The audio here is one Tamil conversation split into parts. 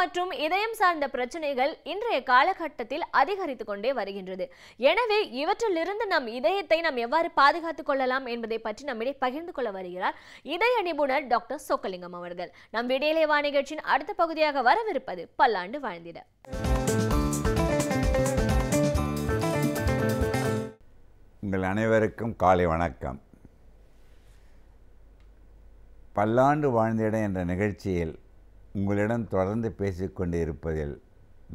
மற்றும் இதயம் சார்ந்த பிரச்சனைகள் இன்றைய காலகட்டத்தில் அதிகரித்துக் கொண்டே வருகின்றது. எனவே இவற்றிலிருந்து நம் இதயத்தை நாம் எவ்வாறு பாதுகாத்துக் கொள்ளலாம் என்பதை பற்றி நம்மிடையே பகிர்ந்து கொள்ள வருகிறார் இதய நிபுணர் டாக்டர் சொக்கலிங்கம் அவர்கள். நம் விடியலை வா நிகழ்ச்சியின் அடுத்த பகுதியாக வரவிருப்பது பல்லாண்டு வாழ்ந்திட. உங்கள் அனைவருக்கும் காலை வணக்கம். பல்லாண்டு வாழ்ந்திட என்ற நிகழ்ச்சியில் உங்களிடம் தொடர்ந்து பேசிக்கொண்டு இருப்பதில்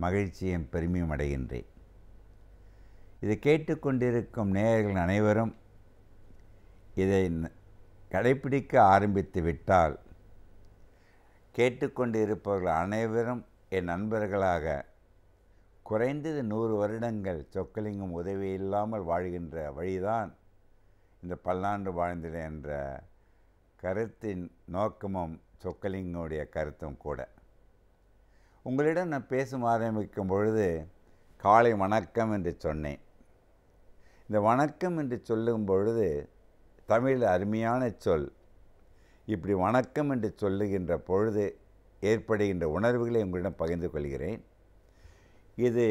மகிழ்ச்சியும் பெருமையும் அடைகின்றேன். இதை கேட்டுக்கொண்டிருக்கும் நேயர்கள் அனைவரும் இதை கடைப்பிடிக்க ஆரம்பித்து விட்டால் கேட்டுக்கொண்டு இருப்பவர்கள் அனைவரும் என் நண்பர்களாக குறைந்தது 100 வருடங்கள் சொக்கலிங்கம் உதவி இல்லாமல் வாழ்கின்ற வழிதான் இந்த பல்லாண்டு வாழ்ந்திட என்ற கருத்தின் நோக்கமும் சொக்கலிங்கனுடைய கருத்தும் கூட. உங்களிடம் நான் பேசும் ஆரம்பிக்கும் பொழுது காலை வணக்கம் என்று சொன்னேன். இந்த வணக்கம் என்று சொல்லும் பொழுது தமிழ் அருமையான சொல். இப்படி வணக்கம் என்று சொல்லுகின்ற பொழுது ஏற்படுகின்ற உணர்வுகளை உங்களிடம் பகிர்ந்து கொள்கிறேன். இது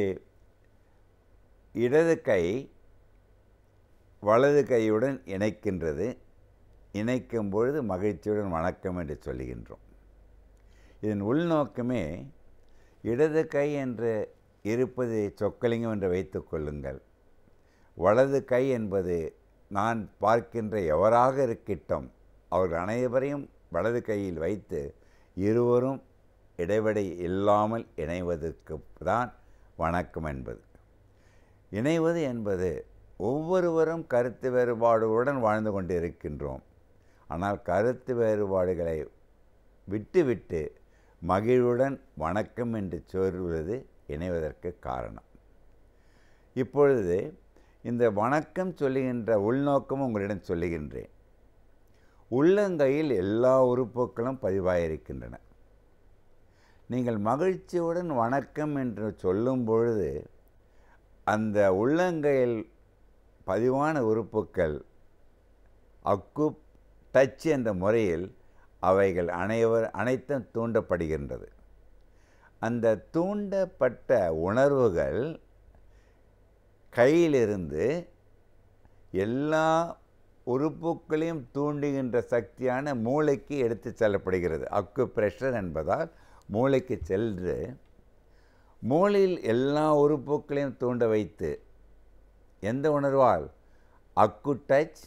இடது கை வலது கையுடன் இணைக்கின்றது. இணைக்கும் பொழுது மகிழ்ச்சியுடன் வணக்கம் என்று சொல்லுகின்றோம். இதன் உள்நோக்கமே இடது கை என்று இருப்பது சொக்கலிங்கம் என்று வைத்து கொள்ளுங்கள். வலது கை என்பது நான் பார்க்கின்ற எவராக இருக்கட்டும் அவர்கள் அனைவரையும் வலது கையில் வைத்து இருவரும் இடைவெளி இல்லாமல் இணைவதற்கு தான் வணக்கம் என்பது. இணைவது என்பது ஒவ்வொருவரும் கருத்து வேறுபாடுகளுடன் வாழ்ந்து கொண்டு இருக்கின்றோம். ஆனால் கருத்து வேறுபாடுகளை விட்டுவிட்டு மகிழ்வுடன் வணக்கம் என்று சொல்வது இணைவதற்கு காரணம். இப்பொழுது இந்த வணக்கம் சொல்லுகின்ற உள்நோக்கம் உங்களிடம் சொல்லுகின்றேன். உள்ளங்கையில் எல்லா உறுப்புகளும் பதிவாயிருக்கின்றன. நீங்கள் மகிழ்ச்சியுடன் வணக்கம் என்று சொல்லும் பொழுது அந்த உள்ளங்கையில் பதிவான உறுப்புக்கள் அக்குப் டச் என்ற முறையில் அவைகள் அனைத்தும் தூண்டப்படுகின்றது. அந்த தூண்டப்பட்ட உணர்வுகள் கையிலிருந்து எல்லா உறுப்புகளையும் தூண்டுகின்ற சக்தியான மூளைக்கு எடுத்து செல்லப்படுகிறது. அக்கு பிரஷர் என்பதால் மூளைக்கு சென்று மூளையில் எல்லா உறுப்புகளையும் தூண்ட வைத்து எந்த உணர்வால் அக்கு டச்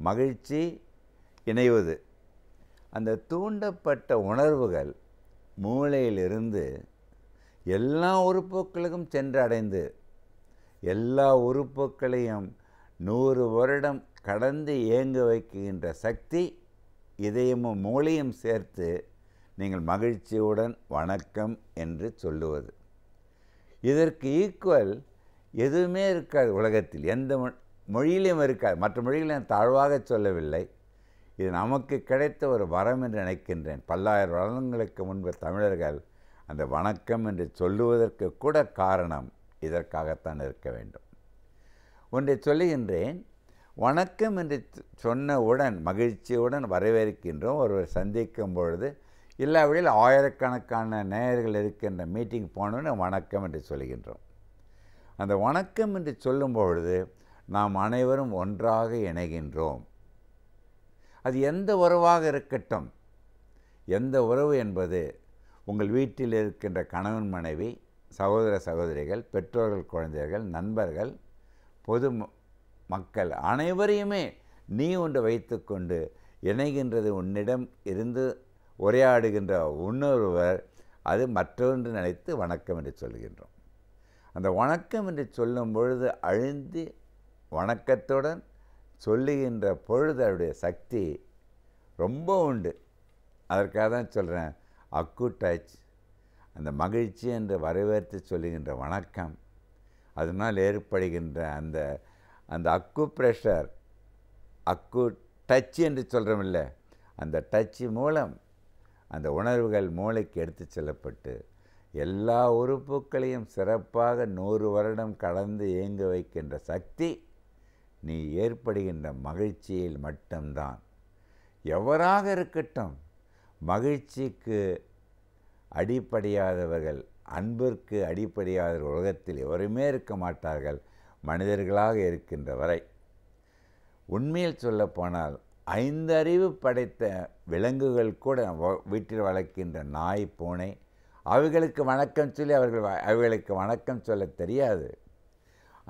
மகிழ்ச்சி இணைவது அந்த தூண்டப்பட்ட உணர்வுகள் மூளையிலிருந்து எல்லா உறுப்புகளுக்கும் சென்று அடைந்து எல்லா உறுப்புகளையும் 100 வருடம் கடந்து இயங்க வைக்கின்ற சக்தி இதயமும் மூளையும் சேர்த்து நீங்கள் மகிழ்ச்சியுடன் வணக்கம் என்று சொல்லுவது. இதற்கு ஈக்குவல் எதுவுமே இருக்காது உலகத்தில், எந்த மொழியிலையும் இருக்காது. மற்ற மொழிகளை நான் தாழ்வாக சொல்லவில்லை. இது நமக்கு கிடைத்த ஒரு வரம் என்று நினைக்கின்றேன். பல்லாயிரம் வருடங்களுக்கு முன்பு தமிழர்கள் அந்த வணக்கம் என்று சொல்லுவதற்கு கூட காரணம் இதற்காகத்தான் இருக்க வேண்டும். ஒன்றை சொல்லுகின்றேன். வணக்கம் என்று சொன்னவுடன் மகிழ்ச்சியுடன் வரவேற்கின்றோம். ஒருவர் சந்திக்கும் பொழுது இல்லாவிடில் ஆயிரக்கணக்கான நேயர்கள் இருக்கின்ற மீட்டிங் போனோன்னு வணக்கம் என்று சொல்லுகின்றோம். அந்த வணக்கம் என்று சொல்லும் பொழுது நாம் அனைவரும் ஒன்றாக இணைகின்றோம். அது எந்த உறவாக இருக்கட்டும். எந்த உறவு என்பது உங்கள் வீட்டில் இருக்கின்ற கணவன் மனைவி, சகோதர சகோதரிகள், பெற்றோர்கள், குழந்தைகள், நண்பர்கள், பொது மக்கள் அனைவரையுமே நீ ஒன்று வைத்துக்கொண்டு இணைகின்றது. உன்னிடம் இருந்து உரையாடுகின்ற இன்னொருவர் அது மற்றொன்று நினைத்து வணக்கம் என்று சொல்கின்றோம். அந்த வணக்கம் என்று சொல்லும் பொழுது அழுந்தி வணக்கத்துடன் சொல்லுகின்ற பொழுது அவருடைய சக்தி ரொம்ப உண்டு. அதற்காக தான் சொல்கிறேன், அக்கு டச் அந்த மகிழ்ச்சி என்று வரவேற்று சொல்லுகின்ற வணக்கம், அதனால் ஏற்படுகின்ற அந்த அக்கு ப்ரெஷர், அக்கு டச் என்று சொல்கிறோமில்ல, அந்த டச்சு மூலம் அந்த உணர்வுகள் மூளைக்கு எடுத்து செல்லப்பட்டு எல்லா உறுப்புகளையும் சிறப்பாக 100 வருடம் கடந்து இயங்க வைக்கின்ற சக்தி நீ ஏற்படுகின்ற மகிழ்ச்சியில் மட்டும்தான். எவராக இருக்கட்டும், மகிழ்ச்சிக்கு அடிப்படையாதவர்கள், அன்பிற்கு அடிப்படையாத உலகத்தில் எவருமே இருக்க மாட்டார்கள் மனிதர்களாக இருக்கின்ற வரை. உண்மையில் சொல்லப்போனால் 5 அறிவு படைத்த விலங்குகள் கூட வீட்டில் வளர்க்கின்ற நாய், பூனை, அவைகளுக்கு வணக்கம் சொல்லி அவைகளுக்கு வணக்கம் சொல்ல தெரியாது.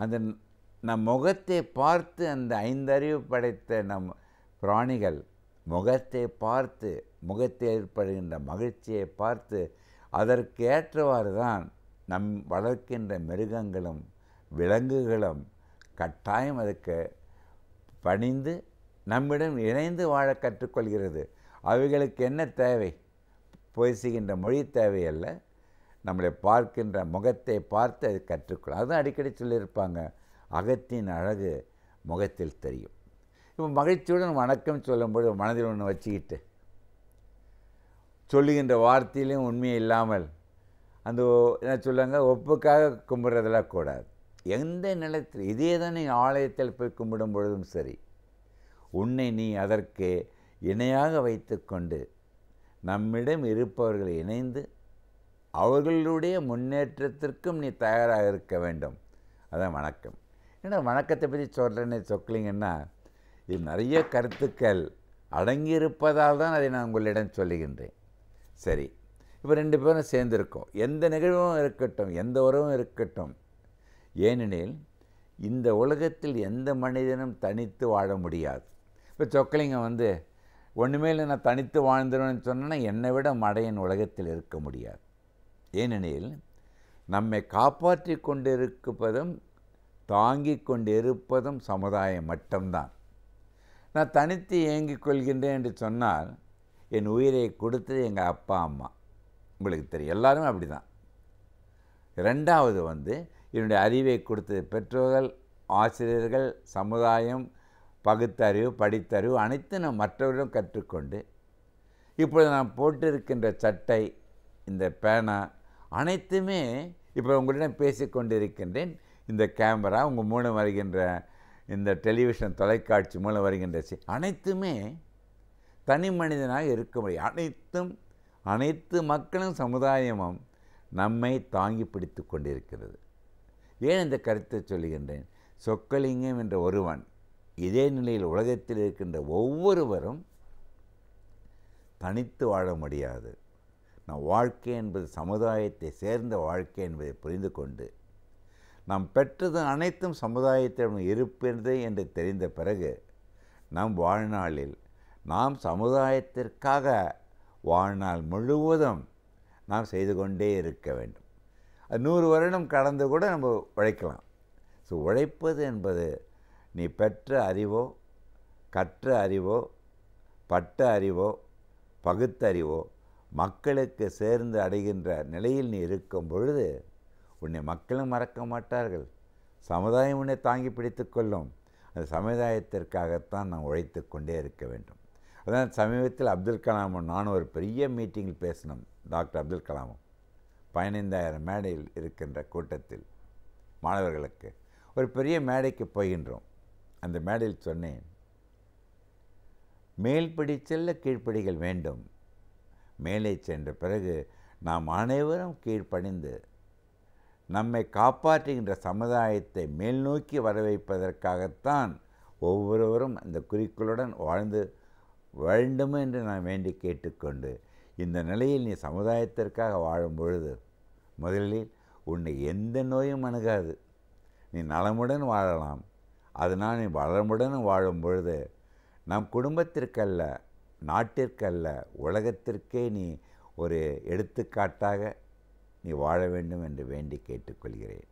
அந்த நம் முகத்தை பார்த்து அந்த 5 அறிவு படைத்த நம் பிராணிகள் முகத்தை பார்த்து, முகத்தில் ஏற்படுகின்ற மகிழ்ச்சியை பார்த்து அதற்கு ஏற்றவாறு தான் நம் வளர்க்கின்ற மிருகங்களும் விலங்குகளும் கட்டாயம் அதுக்கு பணிந்து நம்மிடம் இணைந்து வாழ கற்றுக்கொள்கிறது. அவைகளுக்கு என்ன தேவை? பேசுகின்ற மொழி தேவையல்ல, நம்மளை பார்க்கின்ற முகத்தை பார்த்து அது கற்றுக்கொள்ளும். அதுதான் அடிக்கடி சொல்லியிருப்பாங்க, அகத்தின் அழகு முகத்தில் தெரியும். இப்போ மகிழ்ச்சியுடன் வணக்கம் சொல்லும்போது மனதில் ஒன்று வச்சுக்கிட்டு சொல்லுகின்ற வார்த்தையிலையும் உண்மையை இல்லாமல் அந்த என்ன சொல்லுவாங்க, ஒப்புக்காக கும்பிட்றதெல்லாம் கூடாது. எந்த நிலத்தில் இதே தான் நீங்கள் ஆலயத்தில் போய் கும்பிடும் பொழுதும் சரி, உன்னை நீ அதற்கு இணையாக வைத்து கொண்டு நம்மிடம் இருப்பவர்களை இணைந்து அவர்களுடைய முன்னேற்றத்திற்கும் நீ தயாராக இருக்க வேண்டும். அதான் வணக்கம். ஏன்னா வணக்கத்தை பற்றி சொல்கிறேன்னு சொக்கலிங்கன்னா, இது நிறைய கருத்துக்கள் அடங்கியிருப்பதால் தான் அதை நான் உங்களிடம் சொல்லுகின்றேன். சரி, இப்போ 2 பேரும் சேர்ந்துருக்கோம். எந்த நிகழ்வும் இருக்கட்டும், எந்த உறவும் இருக்கட்டும். ஏனெனில் இந்த உலகத்தில் எந்த மனிதனும் தனித்து வாழ முடியாது. இப்போ சொக்கலிங்க ஒன்றுமே இல்லை, நான் தனித்து வாழ்ந்துருவேன்னு சொன்னேன்னா என்னை விட மடையன் உலகத்தில் இருக்க முடியாது. ஏனெனில் நம்மை காப்பாற்றி கொண்டிருப்பதும் தாங்கி கொண்டிருப்பதும் சமுதாயம் மட்டும்தான். நான் தனித்து இயங்கிக் கொள்கின்றேன் என்று சொன்னால் என் உயிரை கொடுத்தது எங்கள் அப்பா அம்மா. உங்களுக்கு தெரியும், எல்லாரும் அப்படி தான். 2வது என்னுடைய அறிவை கொடுத்தது பெற்றோர்கள், ஆசிரியர்கள், சமுதாயம், பகுத்தறிவு, படித்தறிவு அனைத்தும் நான் மற்றவரிடம் கற்றுக்கொண்டு இப்பொழுது நான் போட்டிருக்கின்ற சட்டை, இந்த பேனா அனைத்துமே இப்போ உங்களிடம் பேசிக்கொண்டிருக்கின்றேன். இந்த கேமரா, உங்கள் மூலம் வருகின்ற இந்த டெலிவிஷன் தொலைக்காட்சி மூலம் வருகின்ற அனைத்துமே தனி மனிதனாக இருக்க முடியும். அனைத்து மக்களும் சமுதாயமும் நம்மை தாங்கி பிடித்து கொண்டிருக்கிறது. ஏன் இந்த கருத்தை சொல்லுகின்றேன்? சொக்கலிங்கம் என்ற ஒருவன் இதே நிலையில் உலகத்தில் இருக்கின்ற ஒவ்வொருவரும் தனித்து வாழ முடியாது. நம் வாழ்க்கை என்பது சமுதாயத்தை சேர்ந்த வாழ்க்கை என்பதை புரிந்து கொண்டு நாம் பெற்றது அனைத்தும் சமுதாயத்திடம் இருப்பது என்று தெரிந்த பிறகு நம் வாழ்நாளில் நாம் சமுதாயத்திற்காக வாழ்நாள் முழுவதும் நாம் செய்து கொண்டே இருக்க வேண்டும். 100 வருடம் கடந்து கூட நம்ம உழைக்கலாம். ஸோ உழைப்பது என்பது நீ பெற்ற அறிவோ, கற்ற அறிவோ, பட்ட அறிவோ, பகுத்தறிவோ மக்களுக்கு சேர்ந்து அடைகின்ற நிலையில் நீ இருக்கும் பொழுது உன்னை மக்களும் மறக்க மாட்டார்கள், சமுதாயம் உன்னை தாங்கி பிடித்து கொள்ளும். அந்த சமுதாயத்திற்காகத்தான் நாம் உழைத்து கொண்டே இருக்க வேண்டும். அதான் சமீபத்தில் அப்துல் கலாமும் நானும் ஒரு பெரிய மீட்டிங்கில் பேசினோம். டாக்டர் அப்துல் கலாமும் 15,000 மேடையில் இருக்கின்ற கூட்டத்தில் மாணவர்களுக்கு ஒரு பெரிய மேடைக்கு போகின்றோம். அந்த மேடையில் சொன்னேன், மேல்படி செல்ல கீழ்ப்படிகள் வேண்டும். மேலே சென்ற பிறகு நாம் அனைவரும் கீழ்ப்படிந்து நம்மை காப்பாற்றுகின்ற சமுதாயத்தை மேல் நோக்கி வர வைப்பதற்காகத்தான் ஒவ்வொருவரும் அந்த குறிக்கோளுடன் வாழ்ந்து வேண்டும் என்று நான் வேண்டி கேட்டுக்கொண்டு, இந்த நிலையில் நீ சமுதாயத்திற்காக வாழும் பொழுது முதலில் உன்னை எந்த நோயும் அணுகாது. நீ நலமுடன் வாழலாம். அதனால் நீ வளமுடன் வாழும் பொழுது நம் குடும்பத்திற்கல்ல, நாட்டிற்கல்ல, உலகத்திற்கே நீ ஒரு எடுத்துக்காட்டாக நீ வாழ வேண்டும் என்று வேண்டி கேட்டுக்கொள்கிறேன்.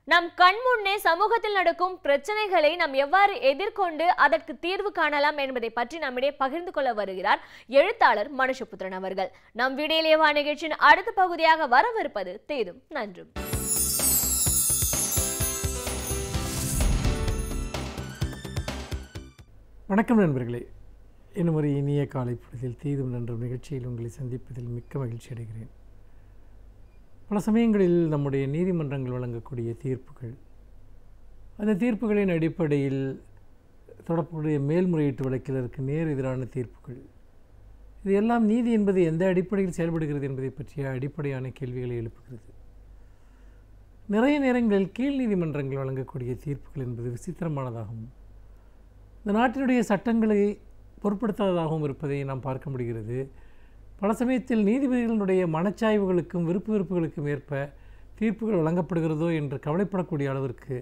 நம் கண் முன்னே சமூகத்தில் நடக்கும் பிரச்சனைகளை நாம் எவ்வாறு எதிர்கொண்டு அதற்கு தீர்வு காணலாம் என்பதை பற்றி நம்மிடையே பகிர்ந்து கொள்ள வருகிறார் எழுத்தாளர் மனுஷபுத்திரன் அவர்கள். நம் விடியலேவா நிகழ்ச்சியின் அடுத்த பகுதியாக வரவிருப்பது தேதும் நன்றும். வணக்கம் நண்பர்களே, இன்னும் ஒரு இனிய காலை பொழுதில் தீதும் நன்றும் நிகழ்ச்சியில் உங்களை சந்திப்பதில் மிக்க மகிழ்ச்சி அடைகிறேன். பல சமயங்களில் நம்முடைய நீதிமன்றங்கள் வழங்கக்கூடிய தீர்ப்புகள், அந்த தீர்ப்புகளின் அடிப்படையில் தொடர்புடைய மேல்முறையீட்டு வழக்கில் நேர் எதிரான தீர்ப்புகள், இது எல்லாம் நீதி என்பது எந்த அடிப்படையில் செயல்படுகிறது என்பதை பற்றிய அடிப்படையான கேள்விகளை எழுப்புகிறது. நிறைய நேரங்களில் கீழ் நீதிமன்றங்கள் வழங்கக்கூடிய தீர்ப்புகள் என்பது விசித்திரமானதாகவும் இந்த நாட்டினுடைய சட்டங்களை பொருட்படுத்தாததாகவும் இருப்பதை நாம் பார்க்க முடிகிறது. பல சமயத்தில் நீதிபதிகளுடைய மனச்சாய்வுகளுக்கும் விருப்பு வெறுப்புகளுக்கும் ஏற்ப தீர்ப்புகள் வழங்கப்படுகிறதோ என்று கவலைப்படக்கூடிய அளவிற்கு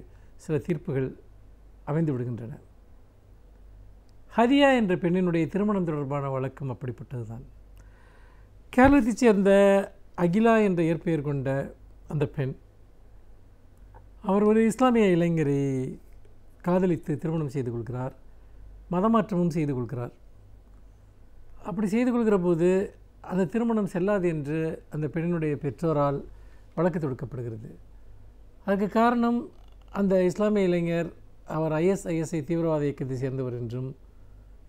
சில தீர்ப்புகள் அமைந்து விடுகின்றன. ஹதியா என்ற பெண்ணினுடைய திருமணம் தொடர்பான வழக்கம் அப்படிப்பட்டது தான். கேரளத்தைச் சேர்ந்த அகிலா என்ற இயற்பெயர் கொண்ட அந்த பெண், அவர் ஒரு இஸ்லாமிய இளைஞரை காதலித்து திருமணம் செய்து கொள்கிறார், மதமாற்றமும் செய்து கொள்கிறார். அப்படி செய்து கொள்கிற போது அந்த திருமணம் செல்லாது என்று அந்த பெண்ணினுடைய பெற்றோரால் வழக்கு தொடுக்கப்படுகிறது. அதுக்கு காரணம் அந்த இஸ்லாமிய இளைஞர் அவர் ISIS தீவிரவாத இயக்கத்தை சேர்ந்தவர் என்றும்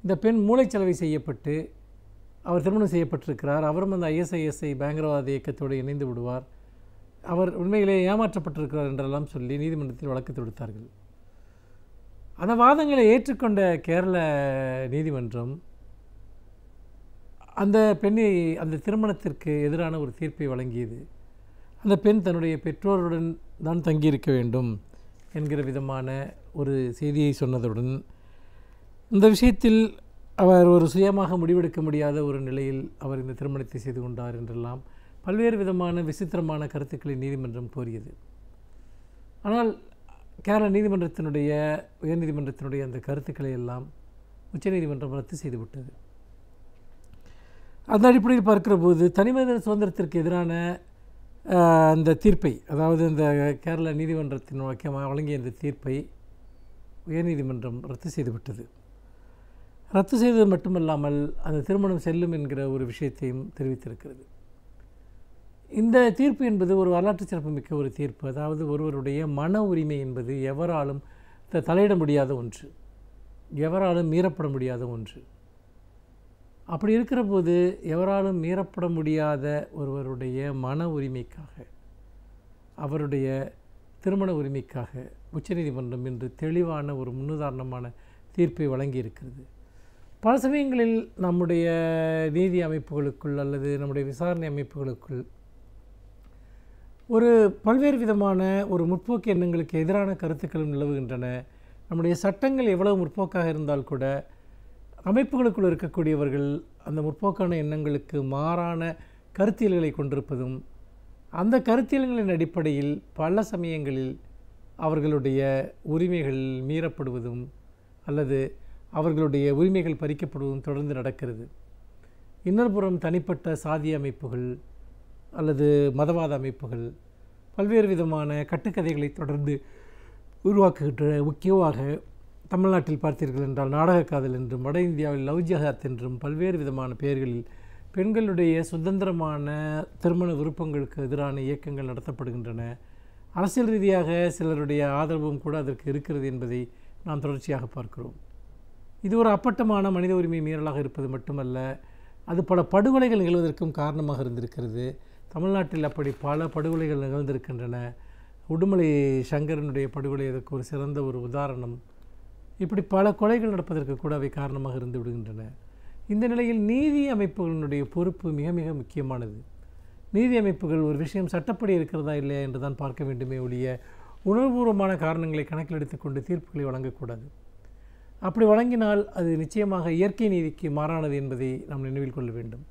இந்த பெண் மூளைச்சலவை செய்யப்பட்டு அவர் திருமணம் செய்யப்பட்டிருக்கிறார், அவரும் அந்த ISIS பயங்கரவாத இயக்கத்தோடு இணைந்து விடுவார், அவர் உண்மையிலே ஏமாற்றப்பட்டிருக்கிறார் என்றெல்லாம் சொல்லி நீதிமன்றத்தில் வழக்கு தொடுத்தார்கள். அந்த வாதங்களை ஏற்றுக்கொண்ட கேரள நீதிமன்றம் அந்த பெண்ணை அந்த திருமணத்திற்கு எதிரான ஒரு தீர்ப்பை வழங்கியது. அந்த பெண் தன்னுடைய பெற்றோருடன் தான் தங்கியிருக்க வேண்டும் என்கிற விதமான ஒரு செய்தியை சொன்னதுடன் இந்த விஷயத்தில் அவர் ஒரு சுயமாக முடிவெடுக்க முடியாத ஒரு நிலையில் அவர் இந்த திருமணத்தை செய்து கொண்டார் என்றெல்லாம் பல்வேறு விதமான விசித்திரமான கருத்துக்களை நீதிமன்றம் கோரியது. ஆனால் கேரள நீதிமன்றத்தினுடைய உயர்நீதிமன்றத்தினுடைய அந்த கருத்துக்களை எல்லாம் உச்சநீதிமன்றம் ரத்து செய்துவிட்டது. அந்த அடிப்படையில் பார்க்கிற போது தனிமனித சுதந்திரத்திற்கு எதிரான அந்த தீர்ப்பை, அதாவது இந்த கேரள நீதிமன்றத்தின் வழங்கிய இந்த தீர்ப்பை உயர்நீதிமன்றம் ரத்து செய்துவிட்டது. ரத்து செய்தது மட்டுமல்லாமல் அந்த திருமணம் செல்லும் என்கிற ஒரு விஷயத்தையும் தெரிவித்திருக்கிறது. இந்த தீர்ப்பு என்பது ஒரு வரலாற்று சிறப்புமிக்க ஒரு தீர்ப்பு. அதாவது ஒருவருடைய மன உரிமை என்பது எவராலும் தலையிட முடியாத ஒன்று, எவராலும் மீறப்பட முடியாத ஒன்று. அப்படி இருக்கிற போது எவராலும் மீறப்பட முடியாத ஒருவருடைய மன உரிமைக்காக, அவருடைய திருமண உரிமைக்காக உச்சநீதிமன்றம் இன்று தெளிவான ஒரு முன்னுதாரணமான தீர்ப்பை வழங்கியிருக்கிறது. பல சமயங்களில் நம்முடைய நீதி அமைப்புகளுக்குள் அல்லது நம்முடைய விசாரணை அமைப்புகளுக்குள் ஒரு பல்வேறு விதமான ஒரு முற்போக்கு எண்ணங்களுக்கு எதிரான கருத்துக்களும் நிலவுகின்றன. நம்முடைய சட்டங்கள் எவ்வளவு முற்போக்காக இருந்தால் கூட அமைப்புகளுக்குள் இருக்கக்கூடியவர்கள் அந்த முற்போக்கான எண்ணங்களுக்கு மாறான கருத்தியல்களை கொண்டிருப்பதும், அந்த கருத்தியல்களின் அடிப்படையில் பல சமயங்களில் அவர்களுடைய உரிமைகள் மீறப்படுவதும் அல்லது அவர்களுடைய உரிமைகள் பறிக்கப்படுவதும் தொடர்ந்து நடக்கிறது. இன்னொரு புறம் தனிப்பட்ட சாதிய அமைப்புகள் அல்லது மதவாத அமைப்புகள் பல்வேறு விதமான கட்டுக்கதைகளை தொடர்ந்து உருவாக்குகின்ற. முக்கியமாக தமிழ்நாட்டில் பார்த்தீர்கள் என்றால் நாடக காதல் என்றும், வட இந்தியாவில் லவ் ஜஹாத் என்றும் பல்வேறு விதமான பெயர்களில் பெண்களுடைய சுதந்திரமான திருமண விருப்பங்களுக்கு எதிரான இயக்கங்கள் நடத்தப்படுகின்றன. அரசியல் ரீதியாக சிலருடைய ஆதரவும் கூட அதற்கு இருக்கிறது என்பதை நாம் தொடர்ச்சியாக பார்க்கிறோம். இது ஒரு அப்பட்டமான மனித உரிமை மீறலாக இருப்பது மட்டுமல்ல, அது பல படுகொலைகள் நிகழ்வதற்கும் காரணமாக இருந்திருக்கிறது. தமிழ்நாட்டில் அப்படி பல படுகொலைகள் நிகழ்ந்திருக்கின்றன. உடுமலை சங்கரனுடைய படுகொலை அதற்கு ஒரு சிறந்த ஒரு உதாரணம். இப்படி பல கொலைகள் நடப்பதற்கு கூட அவை காரணமாக இருந்து விடுகின்றன. இந்த நிலையில் நீதி அமைப்புகளினுடைய பொறுப்பு மிக மிக முக்கியமானது. நீதி அமைப்புகள் ஒரு விஷயம் சட்டப்படி இருக்கிறதா இல்லையா என்று தான் பார்க்க வேண்டுமே ஒழிய உணர்வுபூர்வமான காரணங்களை கணக்கில் எடுத்துக்கொண்டு தீர்ப்புகளை வழங்கக்கூடாது. அப்படி வழங்கினால் அது நிச்சயமாக இயற்கை நீதிக்கு மாறானது என்பதை நாம் நினைவில் கொள்ள வேண்டும்.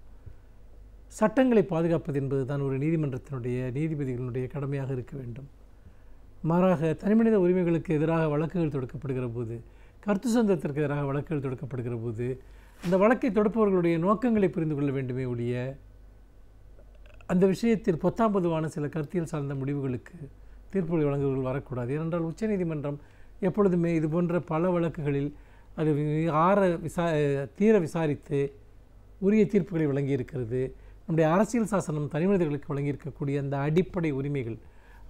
சட்டங்களை பாதுகாப்பது என்பது தான் ஒரு நீதிமன்றத்தினுடைய நீதிபதிகளுடைய கடமையாக இருக்க வேண்டும். மாறாக தனிமனித உரிமைகளுக்கு எதிராக வழக்குகள் தொடுக்கப்படுகிற போது, கருத்து சுதந்திரத்திற்கு எதிராக வழக்குகள் தொடுக்கப்படுகிற போது அந்த வழக்கை தொடுப்பவர்களுடைய நோக்கங்களை புரிந்து கொள்ள வேண்டுமே ஒழிய அந்த விஷயத்தில் பொத்தாம்பதுவான சில கருத்தியல் சார்ந்த முடிவுகளுக்கு தீர்ப்புகளை வழங்குவர்கள் வரக்கூடாது. ஏனென்றால் உச்சநீதிமன்றம் எப்பொழுதுமே இது போன்ற பல வழக்குகளில் அது தீர விசாரித்து உரிய தீர்ப்புகளை வழங்கியிருக்கிறது. நம்முடைய அரசியல் சாசனம் தனிமனிதர்களுக்கு வழங்கியிருக்கக்கூடிய அந்த அடிப்படை உரிமைகள்,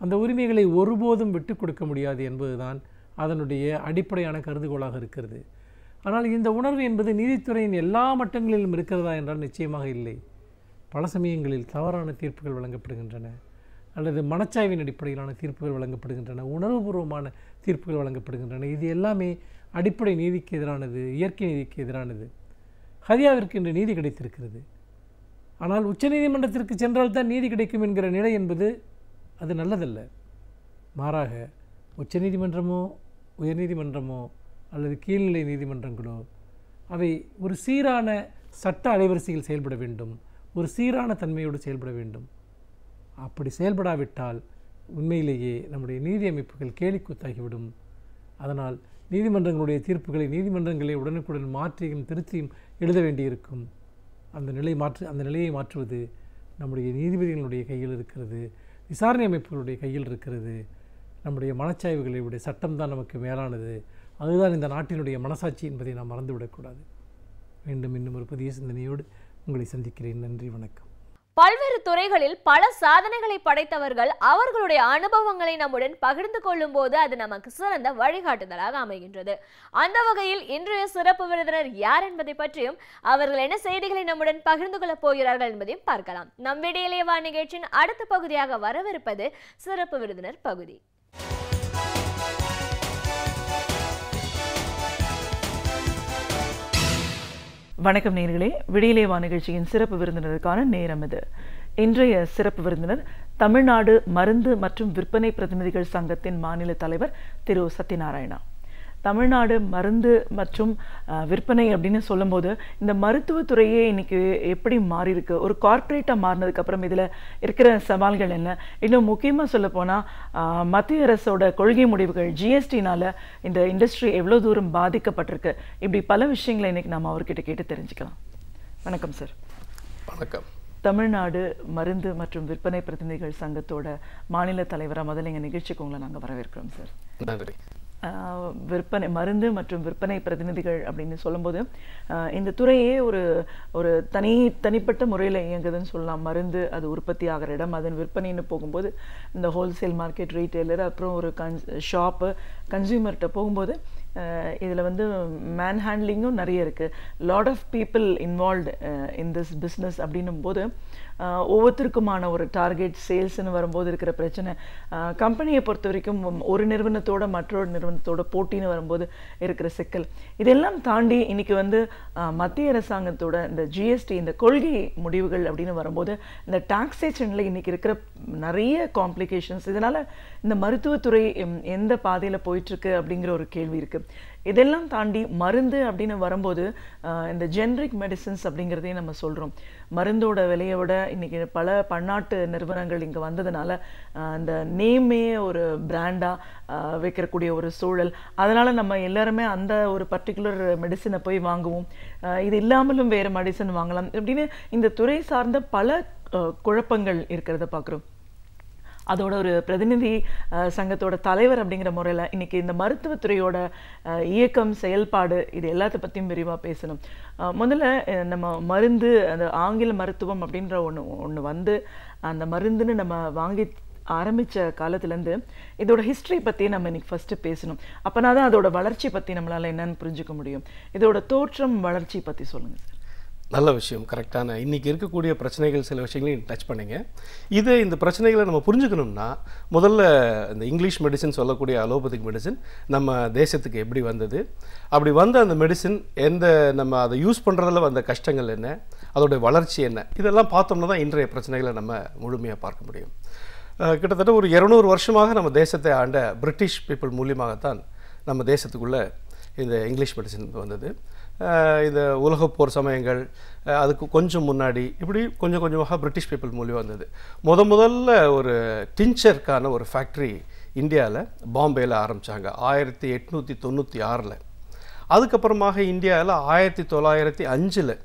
அந்த உரிமைகளை ஒருபோதும் விட்டு கொடுக்க முடியாது என்பதுதான் அதனுடைய அடிப்படையான கருதுகோளாக இருக்கிறது. ஆனால் இந்த உணர்வு என்பது நீதித்துறையின் எல்லா மட்டங்களிலும் இருக்கிறதா என்றால் நிச்சயமாக இல்லை. பல சமயங்களில் தவறான தீர்ப்புகள் வழங்கப்படுகின்றன, அல்லது மனச்சாய்வின் அடிப்படையிலான தீர்ப்புகள் வழங்கப்படுகின்றன, உணர்வுபூர்வமான தீர்ப்புகள் வழங்கப்படுகின்றன. இது எல்லாமே அடிப்படை நீதிக்கு எதிரானது, இயற்கை நீதிக்கு எதிரானது. ஹரியாவிற்கு இன்று நீதி கிடைத்திருக்கிறது. ஆனால் உச்சநீதிமன்றத்திற்கு சென்றால் தான் நீதி கிடைக்கும் என்கிற நிலை என்பது அது நல்லதல்ல. மாறாக உச்சநீதிமன்றமோ உயர்நீதிமன்றமோ அல்லது கீழ்நிலை நீதிமன்றங்களோ அவை ஒரு சீரான சட்ட அலைவரிசையில் செயல்பட வேண்டும், ஒரு சீரான தன்மையோடு செயல்பட வேண்டும். அப்படி செயல்படாவிட்டால் உண்மையிலேயே நம்முடைய நீதி அமைப்புகள் கேலிக்கூத்தாகிவிடும். அதனால் நீதிமன்றங்களுடைய தீர்ப்புகளை நீதிமன்றங்களை உடனுக்குடன் மாற்றியும் திருத்தியும் எழுத வேண்டியிருக்கும். அந்த நிலையை மாற்றுவது நம்முடைய நீதிபதிகளுடைய கையில் இருக்கிறது, விசாரணை அமைப்புகளுடைய கையில் இருக்கிறது. நம்முடைய மனச்சாய்வுகளை விட சட்டம்தான் நமக்கு மேலானது. அதுதான் இந்த நாட்டினுடைய மனசாட்சி என்பதை நாம் மறந்துவிடக்கூடாது. மீண்டும் இன்னும் ஒரு புதிய சிந்தனையோடு உங்களை சந்திக்கிறேன். நன்றி, வணக்கம். பல்வேறு துறைகளில் பல சாதனைகளை படைத்தவர்கள் அவர்களுடைய அனுபவங்களை நம்முடன் பகிர்ந்து கொள்ளும் போது அது நமக்கு சிறந்த வழிகாட்டுதலாக அமைகின்றது. அந்த வகையில் இன்றைய சிறப்பு விருந்தினர் யார் என்பதை பற்றியும் அவர்கள் என்ன செய்திகளை நம்முடன் பகிர்ந்து கொள்ளப் போகிறார்கள் என்பதையும் பார்க்கலாம். நம் விடியலே வா நிகழ்ச்சியின் அடுத்த பகுதியாக வரவிருப்பது சிறப்பு விருந்தினர் பகுதி. வணக்கம் நேயர்களே, விடியலே வா நிகழ்ச்சியின் சிறப்பு விருந்தினருக்கான நேரம் இது. இன்றைய சிறப்பு விருந்தினர் தமிழ்நாடு மருந்து மற்றும் விற்பனை பிரதிநிதிகள் சங்கத்தின் மாநில தலைவர் திரு சத்யநாராயணா. தமிழ்நாடு மருந்து மற்றும் விற்பனை அப்படின்னு சொல்லும்போது இந்த மருத்துவத்துறையே இன்னைக்கு எப்படி மாறி இருக்கு, ஒரு கார்ப்பரேட்டாக மாறினதுக்கு அப்புறம் இதில் இருக்கிற சவால்கள் என்ன, இன்னும் முக்கியமாக சொல்ல போனால் மத்திய அரசோட கொள்கை முடிவுகள் ஜிஎஸ்டினால இந்த இண்டஸ்ட்ரி எவ்வளோ தூரம் பாதிக்கப்பட்டிருக்கு, இப்படி பல விஷயங்களை இன்னைக்கு நம்ம அவர்கிட்ட கேட்டு தெரிஞ்சுக்கலாம். வணக்கம் சார். வணக்கம். தமிழ்நாடு மருந்து மற்றும் விற்பனை பிரதிநிதிகள் சங்கத்தோட மாநில தலைவராக முதல்ல எங்கள் நிகழ்ச்சிக்கு உங்களை நாங்கள் வரவேற்கிறோம் சார். நன்றி. விற்பனை மருந்து மற்றும் விற்பனை பிரதிநிதிகள் அப்படின்னு சொல்லும்போது இந்த துறையே ஒரு தனிப்பட்ட முறையில் இயங்குதுன்னு சொல்லலாம். மருந்து அது உற்பத்தி ஆகிற இடம், அதன் விற்பனைன்னு போகும்போது இந்த ஹோல்சேல் மார்க்கெட், ரீட்டெயிலர், அப்புறம் ஒரு ஷாப்பு, கன்சியூமர்கிட்ட போகும்போது இதில் வந்து மேன் ஹேண்ட்லிங்கும் நிறைய இருக்குது. Lot of people involved in this business அப்படின்னும் போது ஒவ்வொருத்தருக்குமான ஒரு டார்கெட் சேல்ஸ்ன்னு வரும்போது இருக்கிற பிரச்சனை, கம்பெனியை பொறுத்த வரைக்கும் ஒரு நிறுவனத்தோட மற்றொரு நிறுவனத்தோட போட்டின்னு வரும்போது இருக்கிற சிக்கல், இதெல்லாம் தாண்டி இன்னைக்கு வந்து மத்திய அரசாங்கத்தோட இந்த ஜிஎஸ்டி, இந்த கொள்கை முடிவுகள் அப்படின்னு வரும்போது இந்த டாக்ஸேஷனில் இன்னைக்கு இருக்கிற நிறைய காம்ப்ளிகேஷன்ஸ், இதனால் இந்த மருத்துவத்துறை எந்த பாதையில் போயிட்டுருக்கு அப்படிங்கிற ஒரு கேள்வி இருக்குது. இதெல்லாம் தாண்டி மருந்து அப்படின்னு வரும்போது இந்த ஜெனரிக் மெடிசன்ஸ் அப்படிங்கிறதையும் நம்ம சொல்கிறோம். மருந்தோட விலையை விட இன்றைக்கி பல பன்னாட்டு நிறுவனங்கள் இங்கே வந்ததுனால அந்த நேமே ஒரு பிராண்டாக வைக்கக்கூடிய ஒரு சூழல், அதனால் நம்ம எல்லாருமே அந்த ஒரு பர்டிகுலர் மெடிசனை போய் வாங்குவோம். இது இல்லாமலும் வேறு மெடிசன் வாங்கலாம் அப்படின்னு இந்த துறை சார்ந்த பல குழப்பங்கள் இருக்கிறத பார்க்குறோம். அதோட ஒரு பிரதிநிதி சங்கத்தோட தலைவர் அப்படிங்கிற முறையில் இன்னைக்கு இந்த மருத்துவத்துறையோட இயக்கம், செயல்பாடு, இது எல்லாத்த பற்றியும் விரிவாக பேசணும். முதல்ல நம்ம மருந்து, அந்த ஆங்கில மருத்துவம் அப்படின்ற ஒன்று வந்து அந்த மருந்துன்னு நம்ம வாங்கி ஆரம்பித்த காலத்துலேருந்து இதோட ஹிஸ்ட்ரி பற்றி நம்ம இன்னைக்கு ஃபஸ்ட்டு பேசணும். அப்போனா தான் அதோட வளர்ச்சி பற்றி நம்மளால் என்னன்னு புரிஞ்சுக்க முடியும். இதோட தோற்றம், வளர்ச்சி பற்றி சொல்லுங்கள் சார். நல்ல விஷயம், கரெக்டான. இன்றைக்கி இருக்கக்கூடிய பிரச்சனைகள் சில விஷயங்களையும் டச் பண்ணிங்க. இந்த பிரச்சனைகளை நம்ம புரிஞ்சுக்கணும்னா முதல்ல இந்த இங்கிலீஷ் மெடிசன் சொல்லக்கூடிய அலோபதிக் மெடிசன் நம்ம தேசத்துக்கு எப்படி வந்தது, அப்படி வந்த அந்த மெடிசன் நம்ம அதை யூஸ் பண்ணுறதுல வந்த கஷ்டங்கள் என்ன, அதோடைய வளர்ச்சி என்ன, இதெல்லாம் பார்த்தோம்னா தான் இன்றைய பிரச்சனைகளை நம்ம முழுமையாக பார்க்க முடியும். கிட்டத்தட்ட ஒரு 200 வருஷமாக நம்ம தேசத்தை ஆண்ட பிரிட்டிஷ் பீப்புள் மூலியமாகத்தான் நம்ம தேசத்துக்குள்ளே இந்த இங்கிலீஷ் மெடிசன் வந்தது. இந்த உலகப்போர் சமயங்கள், அதுக்கு கொஞ்சம் முன்னாடி இப்படி கொஞ்சம் கொஞ்சமாக பிரிட்டிஷ் பீப்புள் மூலியம் வந்தது. முதல்ல ஒரு டின்ச்சருக்கான ஒரு ஃபேக்ட்ரி இந்தியாவில் பாம்பேயில் ஆரம்பித்தாங்க 1896. அதுக்கப்புறமாக இந்தியாவில் 1905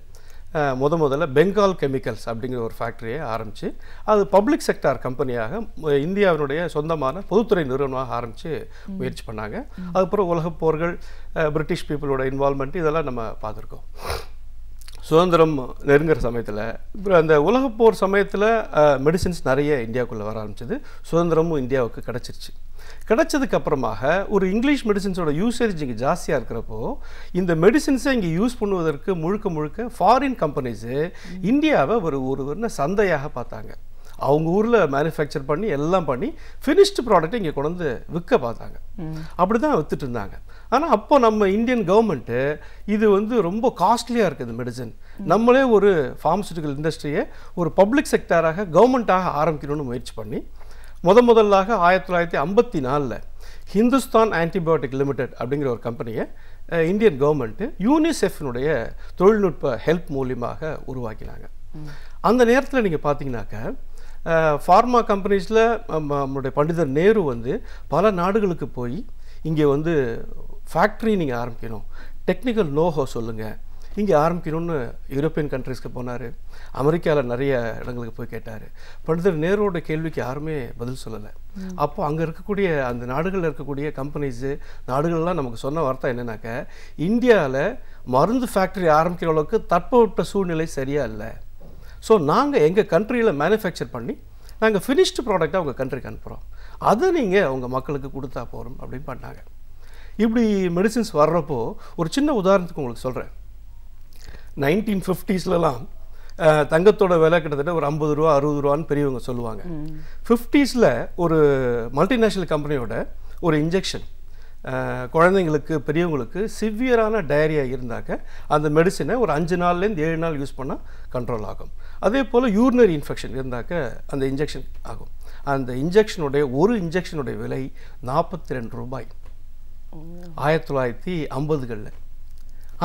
முதல்ல பெங்கால் கெமிக்கல்ஸ் அப்படிங்கிற ஒரு ஃபேக்ட்ரியை ஆரம்பித்து அது பப்ளிக் செக்டார் கம்பெனியாக இந்தியாவினுடைய சொந்தமான பொதுத்துறை நிறுவனமாக ஆரம்பித்து முயற்சி பண்ணாங்க. அதுக்கப்புறம் உலகப் போர்கள், பிரிட்டிஷ் பீப்புளோட இன்வால்மெண்ட், இதெல்லாம் நம்ம பார்த்துருக்கோம். சுதந்திரம் நெருங்குற சமயத்தில், அந்த உலகப்போர் சமயத்தில் மெடிசின்ஸ் நிறைய இந்தியாவுக்குள்ளே வர ஆரம்பிச்சது. சுதந்திரமும் இந்தியாவுக்கு கிடச்சிருச்சு. கிடச்சதுக்கு அப்புறமாக ஒரு இங்கிலீஷ் மெடிசின்ஸோட யூசேஜ் இங்கே ஜாஸ்தியாக இருக்கிறப்போ இந்த மெடிசின்ஸை இங்கே யூஸ் பண்ணுவதற்கு முழுக்க ஃபாரின் கம்பெனிஸு இந்தியாவை ஒரு சந்தையாக பார்த்தாங்க. அவங்க ஊரில் மேனுஃபேக்சர் பண்ணி எல்லாம் பண்ணி ஃபினிஷ்டு ப்ராடக்ட்டை இங்கே கொண்டு வந்து விற்க பார்த்தாங்க. அப்படி தான் விற்றுட்டு இருந்தாங்க. ஆனால் அப்போ நம்ம இந்தியன் கவர்மெண்ட்டு இது வந்து ரொம்ப காஸ்ட்லியாக இருக்குது மெடிசன், நம்மளே ஒரு ஃபார்மசூட்டிக்கல் இண்டஸ்ட்ரியை ஒரு பப்ளிக் செக்டராக கவர்மெண்ட்டாக ஆரம்பிக்கணும்னு முயற்சி பண்ணி முதலாக 1954 ஹிந்துஸ்தான் ஆன்டிபயோட்டிக் லிமிடெட் அப்படிங்கிற ஒரு கம்பெனியை இந்தியன் கவர்மெண்ட்டு யூனிசெஃப்னுடைய தொழில்நுட்ப ஹெல்ப் மூலியமாக உருவாக்கினாங்க. அந்த நேரத்தில் நீங்கள் பார்த்தீங்கன்னாக்கா ஃபார்மா கம்பெனிஸில் நம்மளுடைய பண்டிதர் நேரு வந்து பல நாடுகளுக்கு போய் இங்கே வந்து ஃபேக்ட்ரி நீங்கள் ஆரம்பிக்கணும், டெக்னிக்கல் நோஹோ சொல்லுங்கள், இங்கே ஆரம்பிக்கணும்னு யூரோப்பியன் கண்ட்ரீஸ்க்கு போனார், அமெரிக்காவில் நிறைய இடங்களுக்கு போய் கேட்டார். பண்டிதர் நேருவோட கேள்விக்கு யாருமே பதில் சொல்லலை. அப்போ அங்கே இருக்கக்கூடிய அந்த நாடுகளில் இருக்கக்கூடிய கம்பெனிஸு நாடுகள்லாம் நமக்கு சொன்ன வார்த்தை என்னன்னாக்கா, இந்தியாவில் மருந்து ஃபேக்ட்ரி ஆரம்பிக்கிற அளவுக்கு தட்பவெட்ப சூழ்நிலை சரியாக இல்லை, ஸோ நாங்கள் எங்கள் கண்ட்ரியில் மேனுஃபேக்சர் பண்ணி நாங்கள் ஃபினிஷ்டு ப்ராடக்டாக உங்கள் கண்ட்ரிக்கு அனுப்புகிறோம், அதை நீங்கள் உங்கள் மக்களுக்கு கொடுத்தா போகிறோம் அப்படின்னு பண்ணாங்க. இப்படி மெடிசின்ஸ் வர்றப்போ ஒரு சின்ன உதாரணத்துக்கு உங்களுக்கு சொல்கிறேன். 1950ஸ்லாம் தங்கத்தோட விலை கிட்டத்தட்ட ஒரு 50 ரூபா 60 ரூபான்னு பெரியவங்க சொல்லுவாங்க. 50ஸ்ல ஒரு மல்டிநேஷ்னல் கம்பெனியோட ஒரு இன்ஜெக்ஷன் குழந்தைங்களுக்கு பெரியவங்களுக்கு சிவியரான டயரியா இருந்தாக்க அந்த மெடிசினை ஒரு 5 நாள்லேருந்து 7 நாள் யூஸ் பண்ணால் கண்ட்ரோல் ஆகும். அதே போல் யூரினரி இன்ஃபெக்ஷன் இருந்தாக்க அந்த இன்ஜெக்ஷன் ஆகும். அந்த இன்ஜெக்ஷனுடைய ஒரு இன்ஜெக்ஷனுடைய விலை 42 ரூபாய் 1950களில்.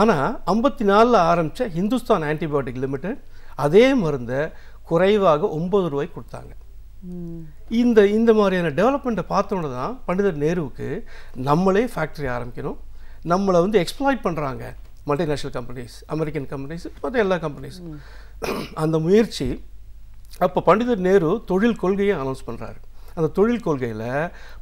ஆனால் 54 ஆரம்பித்த ஹிந்துஸ்தான் ஆன்டிபயோட்டிக் லிமிடெட் அதே மருந்தை குறைவாக 9 ரூபாய்க்கு கொடுத்தாங்க. இந்த மாதிரியான டெவலப்மெண்ட்டை பார்த்தோன்னு தான் பண்டிதர் நேருவுக்கு நம்மளே ஃபேக்ட்ரி ஆரம்பிக்கணும், நம்மளை வந்து எக்ஸ்ப்ளாய்ட் பண்ணுறாங்க மல்டிநேஷ்னல் கம்பெனிஸ், அமெரிக்கன் கம்பெனிஸ், மற்ற எல்லா கம்பெனிஸ். அந்த முயற்சி அப்போ பண்டிதர் நேரு தொழில் கொள்கையை அனௌன்ஸ் பண்ணுறாரு. அந்த தொழில் கொள்கையில்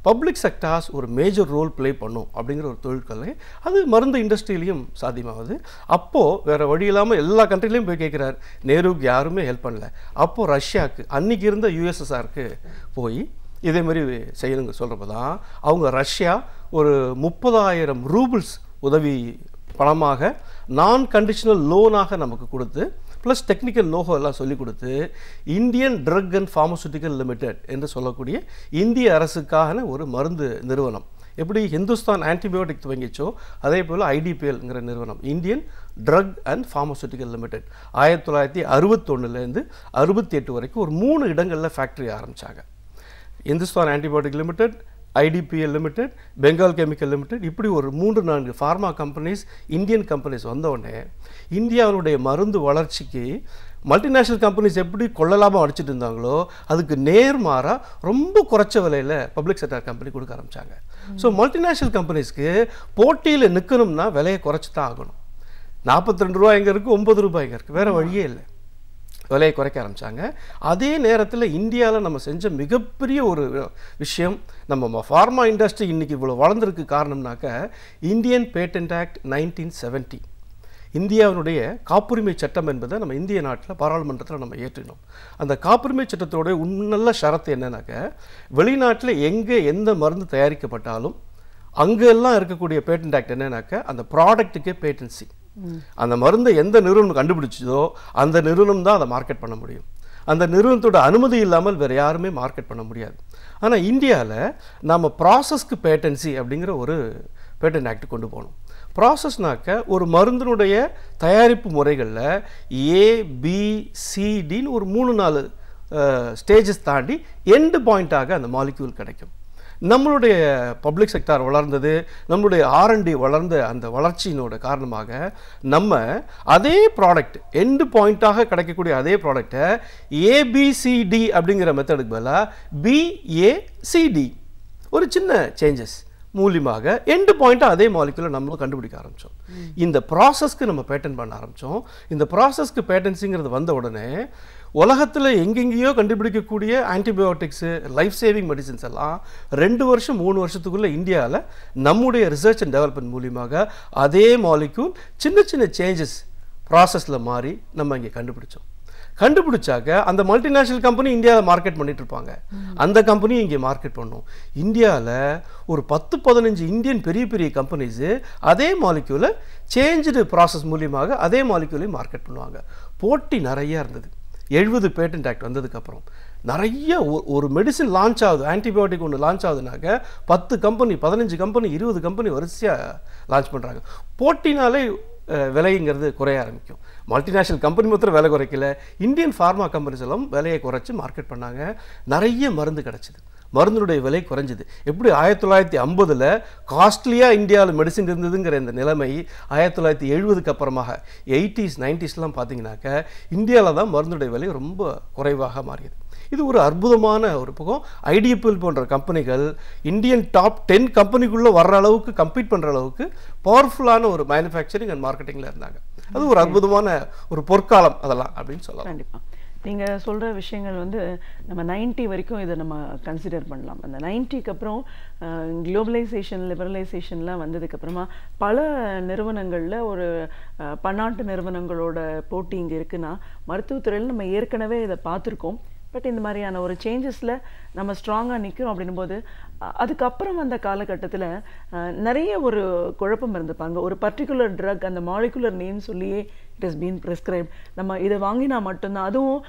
பப்ளிக் செக்டார்ஸ் ஒரு மேஜர் ரோல் ப்ளே பண்ணும் அப்படிங்கிற ஒரு தொழில் கொள்கை அது மருந்து இண்டஸ்ட்ரியிலையும் சாத்தியமாகுது. அப்போது வேறு வழி இல்லாமல் எல்லா கண்ட்ரிலையும் போய் கேட்குறாரு. நேருவுக்கு யாருமே ஹெல்ப் பண்ணல. அப்போது ரஷ்யாவுக்கு அன்றைக்கி இருந்த யூஎஸ்எஸ்ஆருக்கு போய் இதேமாரி செய்யணுங்க சொல்கிறப்ப தான் அவங்க ரஷ்யா ஒரு 30,000 ரூபிள்ஸ் உதவி பணமாக நான் கண்டிஷனல் லோனாக நமக்கு கொடுத்து ப்ளஸ் டெக்னிக்கல் நோஹோ எல்லாம் சொல்லிக் கொடுத்து Indian drug and pharmaceutical limited என்று சொல்லக்கூடிய இந்திய அரசுக்கான ஒரு மருந்து நிறுவனம் எப்படி ஹிந்துஸ்தான் ஆன்டிபயோட்டிக் துவங்கிச்சோ அதே போல் ஐடிபிஎல்ங்கிற நிறுவனம் Indian drug and pharmaceutical limited 1961லேருந்து 68 வரைக்கும் ஒரு 3 இடங்களில் ஃபேக்ட்ரி ஆரம்பித்தாங்க. Hindustan antibiotic limited, IDPL limited, Bengal chemical limited, இப்படி ஒரு 3-4 ஃபார்மா கம்பெனிஸ் இந்தியன் கம்பெனிஸ் வந்தவுடனே இந்தியாவுடைய மருந்து வளர்ச்சிக்கு மல்டிநேஷ்னல் கம்பெனிஸ் எப்படி கொள்ளலாமல் அடிச்சுட்டு இருந்தாங்களோ அதுக்கு நேர்மாறாக ரொம்ப குறைச்ச விலையில் பப்ளிக் செக்டார் கம்பெனி கொடுக்க ஆரம்பித்தாங்க. ஸோ மல்டிநேஷ்னல் கம்பெனிஸ்க்கு போட்டியில் நிற்கணும்னா விலையை குறைச்சி தான் ஆகணும். 42 ரூபா எங்கே இருக்குது, 9 ரூபாய் எங்கே இருக்குது, வேறு வழியே இல்லை. விலையை குறைக்க ஆரம்பித்தாங்க. அதே நேரத்தில் இந்தியாவில் நம்ம செஞ்ச மிகப்பெரிய ஒரு விஷயம், நம்ம ஃபார்மா இண்டஸ்ட்ரி இன்றைக்கி இவ்வளோ வளர்ந்துருக்கு காரணம்னாக்க இந்தியன் பேட்டன்ட் ஆக்ட் 1970 இந்தியாவினுடைய காப்புரிமை சட்டம் என்பதை நம்ம இந்திய நாட்டில் பாராளுமன்றத்தில் நம்ம ஏற்றினோம். அந்த காப்புரிமை சட்டத்தோடைய நல்ல ஷரத்து என்னன்னாக்க வெளிநாட்டில் எங்கே எந்த மருந்து தயாரிக்கப்பட்டாலும் அங்கெல்லாம் இருக்கக்கூடிய பேட்டன்ட் ஆக்ட் என்னன்னாக்க அந்த ப்ராடக்ட்டுக்கே பேட்டன்சி, அந்த மருந்தை எந்த நிறுவனம் கண்டுபிடிச்சதோ அந்த நிறுவனம் தான் அதை மார்க்கெட் பண்ண முடியும். அந்த நிறுவனத்தோட அனுமதி இல்லாமல் வேறு யாருமே மார்க்கெட் பண்ண முடியாது. ஆனால் இந்தியாவில் நம்ம ப்ராசஸ்க்கு பேட்டன்சி அப்படிங்கிற ஒரு பேட்டன்ட் ஆக்ட் கொண்டு போகணும். ப்ராசஸ்னாக்க ஒரு மருந்தினுடைய தயாரிப்பு முறைகளில் ABCDன்னு ஒரு 3-4 ஸ்டேஜஸ் தாண்டி எண்டு பாயிண்ட்டாக அந்த மாலிக்யூல் கிடைக்கும். நம்மளுடைய பப்ளிக் செக்டார் வளர்ந்தது, நம்மளுடைய R&D வளர்ந்த அந்த வளர்ச்சியினோட காரணமாக நம்ம அதே ப்ராடக்ட் எண்டு பாயிண்ட்டாக கிடைக்கக்கூடிய அதே ப்ராடக்டை ABCD அப்படிங்கிற மெத்தடுக்கு பதிலாக BACD ஒரு சின்ன சேஞ்சஸ் மூலியமாக எண்டு பாயிண்ட்டாக அதே மாலிகுலை நம்ம கண்டுபிடிக்க ஆரம்பித்தோம். இந்த ப்ராசஸ்க்கு நம்ம பேட்டன் பண்ண ஆரம்பித்தோம். இந்த ப்ராசஸ்க்கு பேட்டன்ஸுங்கிறது வந்த உடனே உலகத்தில் எங்கெங்கேயோ கண்டுபிடிக்கக்கூடிய ஆன்டிபயோட்டிக்ஸு லைஃப் சேவிங் மெடிசின்ஸ் எல்லாம் 2 வருஷம் 3 வருஷத்துக்குள்ளே இந்தியாவில் நம்முடைய ரிசர்ச் அண்ட் டெவலப்மெண்ட் மூலியமாக அதே மாலிக்யூல் சின்ன சின்ன சேஞ்சஸ் ப்ராசஸில் மாறி நம்ம இங்கே கண்டுபிடிச்சாக்க அந்த மல்டிநேஷ்னல் கம்பெனி இந்தியாவில் மார்க்கெட் பண்ணிட்டு இருப்பாங்க, அந்த கம்பெனி இங்கே மார்க்கெட் பண்ணும். இந்தியாவில் ஒரு 10-15 இந்தியன் பெரிய பெரிய கம்பெனிஸு அதே மாலிக்யூலை சேஞ்சு ப்ராசஸ் மூலியமாக அதே மாலிக்யூலையும் மார்க்கெட் பண்ணுவாங்க. போட்டி நிறையா இருந்தது. 70 பேட்டன்ட் ஆக்ட் வந்ததுக்கப்புறம் நிறைய ஒரு மெடிசின் லான்ச் ஆகுது, ஆன்டிபயோட்டிக் ஒன்று லான்ச் ஆகுதுனாக்க 10 கம்பெனி 15 கம்பெனி 20 கம்பெனி வரிசையாக லான்ச் பண்ணுறாங்க. போட்டினாலே விலைங்கிறது குறைய ஆரம்பிக்கும். மல்டிநேஷ்னல் கம்பெனி மாத்திரம் விலை குறைக்கல, இந்தியன் ஃபார்மா கம்பெனிஸ் எல்லாம் விலையை குறைச்சி மார்க்கெட் பண்ணாங்க. நிறைய மருந்து கிடச்சிது, மருந்தினுடைய விலை குறைஞ்சிது. எப்படி 1950 காஸ்ட்லியாக இந்தியாவில் மெடிசின் இருந்ததுங்கிற இந்த நிலைமை 1970க்கு அப்புறமாக 80s 90ஸ்லாம் பார்த்தீங்கன்னாக்க இந்தியாவில் தான் மருந்துடைய விலை ரொம்ப குறைவாக மாறியது. இது ஒரு அற்புதமான ஒரு பக்கம். ஐடிஎப்பிஎல் போன்ற கம்பெனிகள் இந்தியன் டாப் 10 கம்பெனிக்குள்ளே வர்ற அளவுக்கு கம்பீட் பண்ணுற அளவுக்கு பவர்ஃபுல்லான ஒரு மேனுஃபேக்சரிங் அண்ட் மார்க்கெட்டிங்கில் இருந்தாங்க. அது ஒரு அற்புதமான ஒரு பொற்காலம் அதெல்லாம் அப்படின்னு சொல்லலாம். கண்டிப்பாக நீங்கள் சொல்கிற விஷயங்கள் வந்து நம்ம 90 வரைக்கும் இதை நம்ம கன்சிடர் பண்ணலாம். அந்த 90க்கு அப்புறம் குளோபலைசேஷன் லிபரலைசேஷன்லாம் வந்ததுக்கப்புறமா பல நிறுவனங்களில் ஒரு பன்னாட்டு நிறுவனங்களோட போட்டி இங்கே இருக்குன்னா மருத்துவத்துறையில் நம்ம ஏற்கனவே இதை பார்த்துருக்கோம். பட் இந்த மாதிரியான ஒரு சேஞ்சஸில் நம்ம ஸ்ட்ராங்காக நிற்கிறோம் அப்படின்போது அதுக்கப்புறம் அந்த காலகட்டத்தில் நிறைய ஒரு குழப்பம் இருந்துப்பாங்க. ஒரு பர்டிகுலர் ட்ரக் அந்த மாலிகுலர் நேம் சொல்லியே இட் இஸ் பீன் ப்ரிஸ்கிரைப், நம்ம இதை வாங்கினா மட்டும்தான். அதுவும்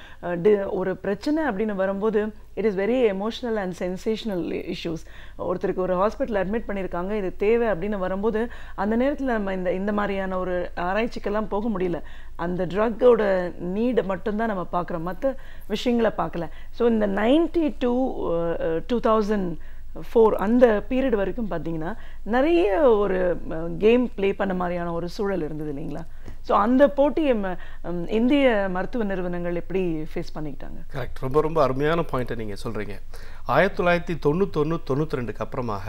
ஒரு பிரச்சனை அப்படின்னு வரும்போது it is very emotional and sensational issues. ஒருத்தருக்கு ஒரு ஹாஸ்பிட்டல் அட்மிட் பண்ணியிருக்காங்க, இது தேவை அப்படின்னு வரும்போது அந்த நேரத்தில் நம்ம இந்த மாதிரியான ஒரு ஆராய்ச்சிக்கெல்லாம் போக முடியல. அந்த ட்ரக்கோட நீடை மட்டும்தான் நம்ம பார்க்குறோம், மற்ற விஷயங்களை பார்க்கல. ஸோ இந்த 90 to 2004 அந்த பீரியட் வரைக்கும் பார்த்தீங்கன்னா நிறைய ஒரு கேம் ப்ளே பண்ண மாதிரியான ஒரு சூழல் இருந்தது இல்லைங்களா? ஸோ அந்த போட்டியை இந்திய மருத்துவ நிறுவனங்கள் எப்படி ஃபேஸ் பண்ணிக்கிட்டாங்க? கரெக்ட், ரொம்ப ரொம்ப அருமையான பாயிண்ட்டை நீங்கள் சொல்கிறீங்க. 1991-92க்கு அப்புறமாக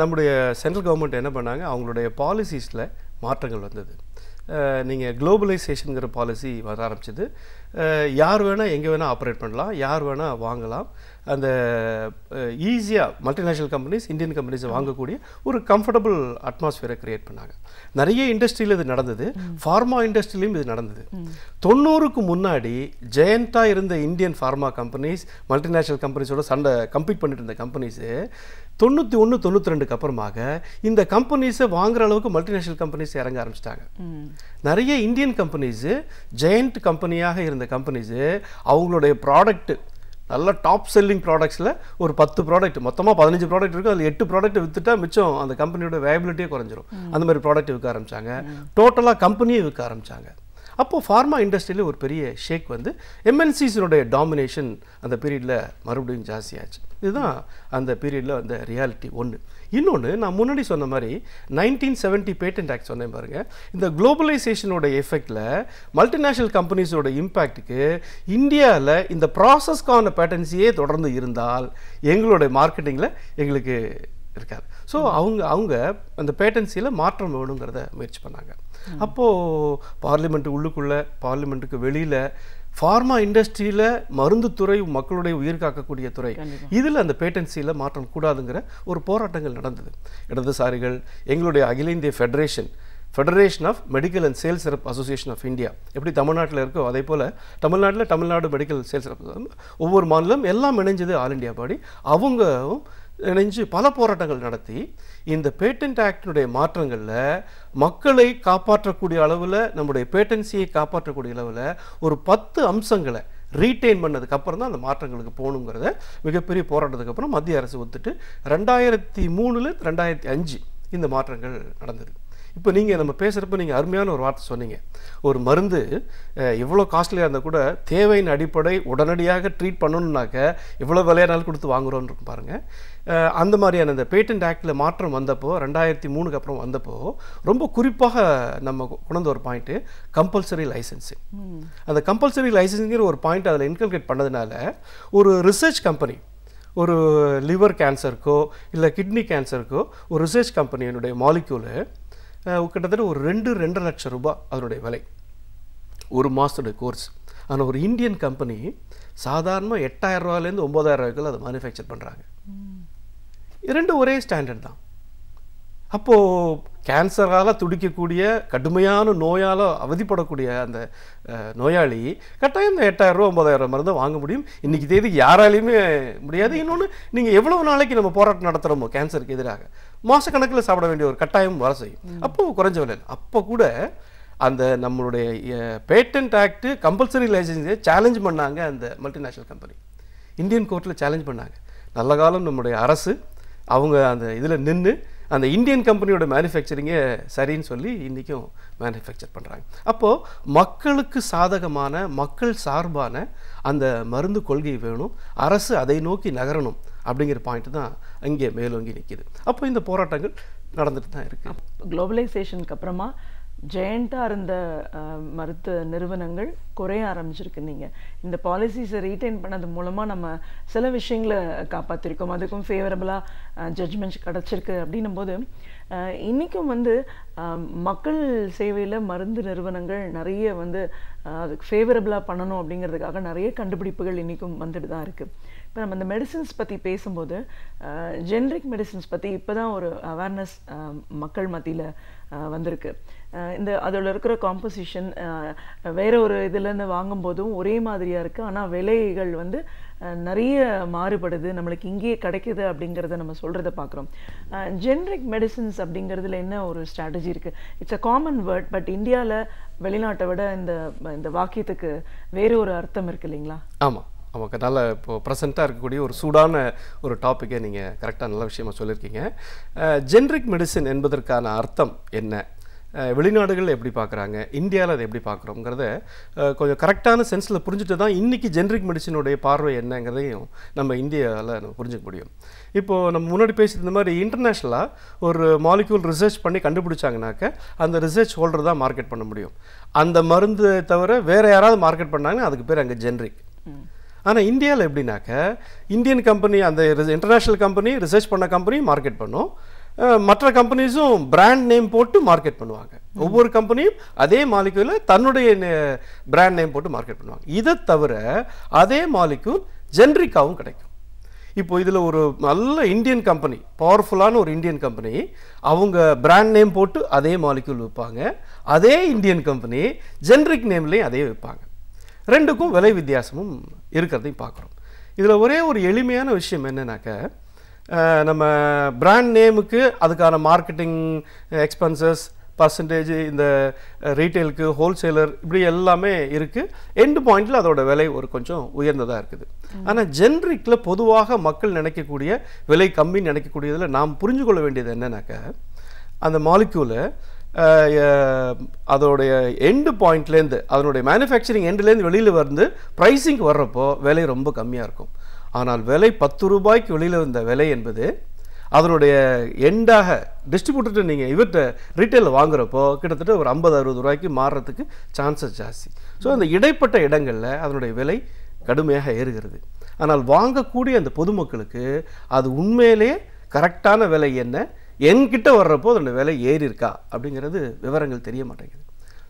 நம்முடைய சென்ட்ரல் கவர்மெண்ட் என்ன பண்ணாங்க, அவங்களுடைய பாலிசிஸில் மாற்றங்கள் வந்தது. நீங்கள் குளோபலைசேஷனுங்கிற பாலிசி வர ஆரம்பிச்சது. யார் வேணால் எங்கே வேணால் ஆப்ரேட் பண்ணலாம், யார் வேணால் வாங்கலாம். அந்த ஈஸியாக மல்டிநேஷ்னல் கம்பெனிஸ் இந்தியன் கம்பெனிஸை வாங்கக்கூடிய ஒரு கம்ஃபர்டபுள் அட்மாஸ்ஃபியரை க்ரியேட் பண்ணாங்க. நிறைய இண்டஸ்ட்ரியில் இது நடந்தது, ஃபார்மா இண்டஸ்ட்ரியிலையும் இது நடந்தது. 90க்கு முன்னாடி ஜெயண்ட்டாக இருந்த இந்தியன் ஃபார்மா கம்பெனிஸ் மல்டிநேஷ்னல் கம்பெனிஸோட கம்பீட் பண்ணிட்டு இருந்த கம்பெனிஸு 91-92க்கு அப்புறமாக இந்த கம்பெனிஸை வாங்குற அளவுக்கு மல்டிநேஷ்னல் கம்பெனிஸ் இறங்க ஆரம்பிச்சிட்டாங்க. நிறைய இந்தியன் கம்பெனிஸு ஜெயண்ட் கம்பெனியாக இருந்த கம்பெனிஸு அவங்களுடைய ப்ராடக்ட்டு நல்ல டாப் செல்லிங் ப்ராடக்ட்ஸில் ஒரு 10 ப்ராடக்ட் மொத்தமாக 15 ப்ராடக்ட் இருக்கும், அதில் 8 ப்ராடக்ட் விற்றுட்டா மிச்சம் அந்த கம்பெனியோட வேபிலிட்டியே குறைஞ்சிரும். அந்த மாதிரி ப்ராடக்ட் விற்க ஆரம்பித்தாங்க, டோட்டலாக கம்பெனியை விற்க ஆரம்பித்தாங்க. அப்போது ஃபார்மா இண்டஸ்ட்ரியில் ஒரு பெரிய ஷேக் வந்து எம்என்சிஸினுடைய டாமினேஷன் அந்த பீரியடில் மறுபடியும் ஜாஸ்தியாச்சு. இதுதான் அந்த பீரியடில் அந்த ரியாலிட்டி ஒன்று. இன்னொன்று, நான் முன்னாடி சொன்ன மாதிரி 1970 பேட்டன்ட் ஆக்ட் சொன்னேன் பாருங்கள். இந்த குளோபலைசேஷனோட எஃபெக்டில் மல்டிநேஷ்னல் கம்பெனிஸோட இம்பேக்ட்டுக்கு இந்தியாவில் இந்த ப்ராசஸ்க்கான பேட்டன்ஸையே தொடர்ந்து இருந்தால் எங்களுடைய மார்க்கெட்டிங்கில் எங்களுக்கு இருக்காது. ஸோ அவங்க அந்த பேட்டன்சியில் மாற்றம் வேணுங்கிறத முயற்சி பண்ணாங்க. அப்போது பார்லிமெண்ட் உள்ளுக்குள்ளே பார்லிமெண்ட்டுக்கு வெளியில் ஃபார்மா இண்டஸ்ட்ரியில் மருந்துத்துறை மக்களுடைய உயிர் காக்கக்கூடிய துறை, இதில் அந்த பேட்டன்சியில் மாற்றம் கூடாதுங்கிற ஒரு போராட்டங்கள் நடந்தது. இடதுசாரிகள் எங்களுடைய அகில இந்திய federation of medical and sales rep association of India எப்படி தமிழ்நாட்டில் இருக்கோ அதே போல் தமிழ்நாடு மெடிக்கல் சேல்ஸ் ரெப் ஒவ்வொரு மாநிலம் எல்லாம் இணைஞ்சது ஆல் இண்டியா பாடி. அவங்களும் இணைஞ்சு பல போராட்டங்கள் நடத்தி இந்த பேட்டன்ட் ஆக்டினுடைய மாற்றங்களில் மக்களை காப்பாற்றக்கூடிய அளவில் நம்முடைய பேட்டன்சியை காப்பாற்றக்கூடிய அளவில் ஒரு 10 அம்சங்களை ரீட்டைன் பண்ணதுக்கு அப்புறம் தான் அந்த மாற்றங்களுக்கு போகணுங்கிறத மிகப்பெரிய போராட்டத்துக்கு அப்புறம் மத்திய அரசு ஒத்துட்டு 2003-2005 இந்த மாற்றங்கள் நடந்தது. இப்போ நீங்கள் நம்ம பேசுகிறப்ப நீங்கள் அருமையான ஒரு வார்த்தை சொன்னீங்க. ஒரு மருந்து எவ்வளோ காஸ்ட்லியாக இருந்தால் கூட தேவையின் அடிப்படை உடனடியாக ட்ரீட் பண்ணணுன்னாக்க எவ்வளோ விலையானாலும் கொடுத்து வாங்குகிறோன்னு பாருங்கள். அந்த மாதிரியான இந்த பேட்டன்ட் ஆக்டில் மாற்றம் வந்தப்போ 2003க்கு அப்புறம் வந்தப்போ ரொம்ப குறிப்பாக நம்ம கொண்டு ஒரு பாயிண்ட்டு கம்பல்சரி லைசன்ஸிங். அந்த கம்பல்சரி லைசன்ஸுங்கிற ஒரு பாயிண்ட் அதில் இன்கல்கேட் பண்ணதுனால ஒரு ரிசர்ச் கம்பெனி ஒரு லிவர் கேன்சருக்கோ இல்லை கிட்னி கேன்சருக்கோ ஒரு ரிசர்ச் கம்பெனியினுடைய மாலிக்யூலு கிட்டத்தட்ட ஒரு 2-2.5 லட்சம் ரூபாய் அதனுடைய விலை, ஒரு மாதத்துடைய கோர்ஸ். ஆனால் ஒரு இந்தியன் கம்பெனி சாதாரணமாக 8,000 ரூபாயிலேருந்து 9,000 ரூபாய்க்குள்ள அதை மேனுஃபேக்சர் பண்ணுறாங்க. இரண்டும் ஒரே ஸ்டாண்டர்ட் தான். அப்போது கேன்சரால் துடிக்கக்கூடிய கடுமையான நோயால் அவதிப்படக்கூடிய அந்த நோயாளி கட்டாயம் இந்த 8,000 ரூபா 9,000 மருந்தை வாங்க முடியும். இன்றைக்கி தேதிக்கு யாராலையுமே முடியாது. இன்னொன்று, நீங்கள் எவ்வளவு நாளைக்கு நம்ம போராட்டம் நடத்துகிறோமோ கேன்சருக்கு எதிராக மாதக்கணக்கில் சாப்பிட வேண்டிய ஒரு கட்டாயம் வர செய்யும். அப்போது குறைஞ்ச விலை. அப்போ கூட அந்த நம்மளுடைய பேட்டன்ட் ஆக்ட் கம்பல்சரி லைசன்ஸை சேலஞ்ச் பண்ணாங்க அந்த மல்டிநேஷ்னல் கம்பெனி. இந்தியன் கோர்ட்டில் சேலஞ்ச் பண்ணாங்க. நல்ல காலம் நம்முடைய அரசு அவங்க அந்த இதில் நின்று அந்த இந்தியன் கம்பெனியோட மேனுஃபேக்சரிங்கே சரின்னு சொல்லி இன்றைக்கும் மேனுஃபேக்சர் பண்ணுறாங்க. அப்போது மக்களுக்கு சாதகமான மக்கள் சார்பான அந்த மருந்து கொள்கை வேணும், அரசு அதை நோக்கி நகரணும் அப்படிங்கிற பாயிண்ட் தான் அங்கே மேலோங்கி நிற்கிது. அப்போ இந்த போராட்டங்கள் நடந்துட்டு தான் இருக்குது. குளோபலைசேஷனுக்கு அப்புறமா ஜெயண்டாக இருந்த மருத்துவ நிறுவனங்கள் குறைய ஆரம்பிச்சிருக்கு. நீங்கள் இந்த பாலிசிஸை ரீட்டைன் பண்ணது மூலமாக நம்ம சில விஷயங்களை காப்பாற்றிருக்கோம், அதுக்கும் ஃபேவரபுளாக ஜட்ஜ்மெண்ட்ஸ் கிடச்சிருக்கு. அப்படின்னும் போது இன்றைக்கும் மக்கள் சேவையில் மருந்து நிறுவனங்கள் நிறைய அதுக்கு ஃபேவரபுளாக பண்ணணும் அப்படிங்கிறதுக்காக நிறைய கண்டுபிடிப்புகள் இன்றைக்கும் வந்துட்டு தான் இருக்குது. இப்போ நம்ம இந்த மெடிசின்ஸ் பற்றி பேசும்போது ஜென்ரிக் மெடிசின்ஸ் பற்றி இப்போ தான் ஒரு அவேர்னஸ் மக்கள் மத்தியில் வந்திருக்கு. அதில் இருக்கிற காம்போசிஷன் வேறு ஒரு இதுலேருந்து வாங்கும்போதும் ஒரே மாதிரியாக இருக்குது, ஆனால் விலைகள் நிறைய மாறுபடுது, நம்மளுக்கு இங்கேயே கிடைக்குது அப்படிங்கிறத நம்ம சொல்கிறத பார்க்குறோம். ஜென்ரிக் மெடிசின்ஸ் அப்படிங்கிறதுல என்ன ஒரு ஸ்ட்ராட்டஜி இருக்குது? It's a common word, but இந்தியாவில் வெளிநாட்டை விட இந்த வாக்கியத்துக்கு வேறு ஒரு அர்த்தம் இருக்குது இல்லைங்களா? ஆமாம் ஆமாம், நல்ல இப்போது ப்ரெசண்ட்டாக இருக்கக்கூடிய ஒரு சூடான ஒரு டாப்பிக்கை நீங்கள் கரெக்டாக நல்ல விஷயமாக சொல்லியிருக்கீங்க. ஜென்ரிக் மெடிசின் என்பதற்கான அர்த்தம் என்ன, வெளிநாடுகளில் எப்படி பார்க்குறாங்க, இந்தியாவில் அதை எப்படி பார்க்குறோங்கிறத கொஞ்சம் கரெக்டான சென்ஸில் புரிஞ்சுட்டு தான் இன்றைக்கி ஜென்ரிக் மெடிசினுடைய பார்வை என்னங்கிறதையும் நம்ம இந்தியாவில் நம்ம புரிஞ்சுக்க முடியும். இப்போது நம்ம முன்னாடி பேசியிருந்த மாதிரி இன்டர்நேஷ்னலாக ஒரு மாலிக்யூல் ரிசர்ச் பண்ணி கண்டுபிடிச்சாங்கனாக்க அந்த ரிசர்ச் ஹோல்டர் தான் மார்க்கெட் பண்ண முடியும். அந்த மருந்து தவிர வேறு யாராவது மார்க்கெட் பண்ணாங்கன்னா அதுக்கு பேர் அங்கே ஜென்ரிக். ஆனால் இந்தியாவில் எப்படின்னாக்க இந்தியன் கம்பெனி, அந்த இன்டர்நேஷ்னல் கம்பெனி, ரிசர்ச் பண்ண கம்பெனி மார்க்கெட் பண்ணும், மற்ற கம்பெனிஸும் பிராண்ட் நேம் போட்டு மார்க்கெட் பண்ணுவாங்க. ஒவ்வொரு கம்பெனியும் அதே மாலிக்யூலை தன்னுடைய பிராண்ட் நேம் போட்டு மார்க்கெட் பண்ணுவாங்க. இதை தவிர அதே மாலிக்யூல் ஜென்ரிக்காகவும் கிடைக்கும். இப்போ இதில் ஒரு நல்ல இந்தியன் கம்பெனி, பவர்ஃபுல்லான ஒரு இந்தியன் கம்பெனி, அவங்க பிராண்ட் நேம் போட்டு அதே மாலிக்யூல் விற்பாங்க. அதே இந்தியன் கம்பெனி ஜென்ரிக் நேம்லேயும் அதே விற்பாங்க. ரெண்டுக்கும் விலை வித்தியாசமும் இருக்கிறதையும் பார்க்குறோம். இதில் ஒரே ஒரு எளிமையான விஷயம் என்னன்னாக்க, நம்ம பிராண்ட் நேமுக்கு அதுக்கான மார்க்கெட்டிங் எக்ஸ்பென்சஸ், பர்சன்டேஜ், இந்த ரீட்டெயிலுக்கு, ஹோல்சேலர், இப்படி எல்லாமே இருக்குது. எண்டு பாயிண்டில் அதோட விலை ஒரு கொஞ்சம் உயர்ந்ததாக இருக்குது. ஆனால் ஜென்ரிக்கில் பொதுவாக மக்கள் நினைக்கக்கூடிய விலை கம்மின்னு நினைக்கக்கூடியதில் நாம் புரிஞ்சு கொள்ள வேண்டியது என்னன்னாக்க, அந்த மாலிக்யூலை அதோடைய எண்டு பாயிண்ட்லேருந்து, அதனுடைய மேனுஃபேக்சரிங் எண்டுலேருந்து வெளியில் வந்து ப்ரைஸிங்க்கு வர்றப்போ விலை ரொம்ப கம்மியாக இருக்கும். ஆனால் விலை 10 ரூபாய்க்கு வெளியில் வந்த விலை என்பது அதனுடைய எண்டாக டிஸ்ட்ரிபியூட்டர் நீங்கள் இவர்கிட்ட ரீட்டைலில் வாங்குறப்போ கிட்டத்தட்ட ஒரு 50-60 ரூபாய்க்கு மாறுறதுக்கு சான்சஸ் ஜாஸ்தி. ஸோ அந்த இடைப்பட்ட இடங்களில் அதனுடைய விலை கடுமையாக ஏறுகிறது. ஆனால் வாங்கக்கூடிய அந்த பொதுமக்களுக்கு அது உண்மையிலேயே கரெக்டான விலை என்ன, என்கிட்ட வர்றப்போ அதோட விலை ஏறி இருக்கா அப்படிங்கிறது விவரங்கள் தெரிய மாட்டேங்குது.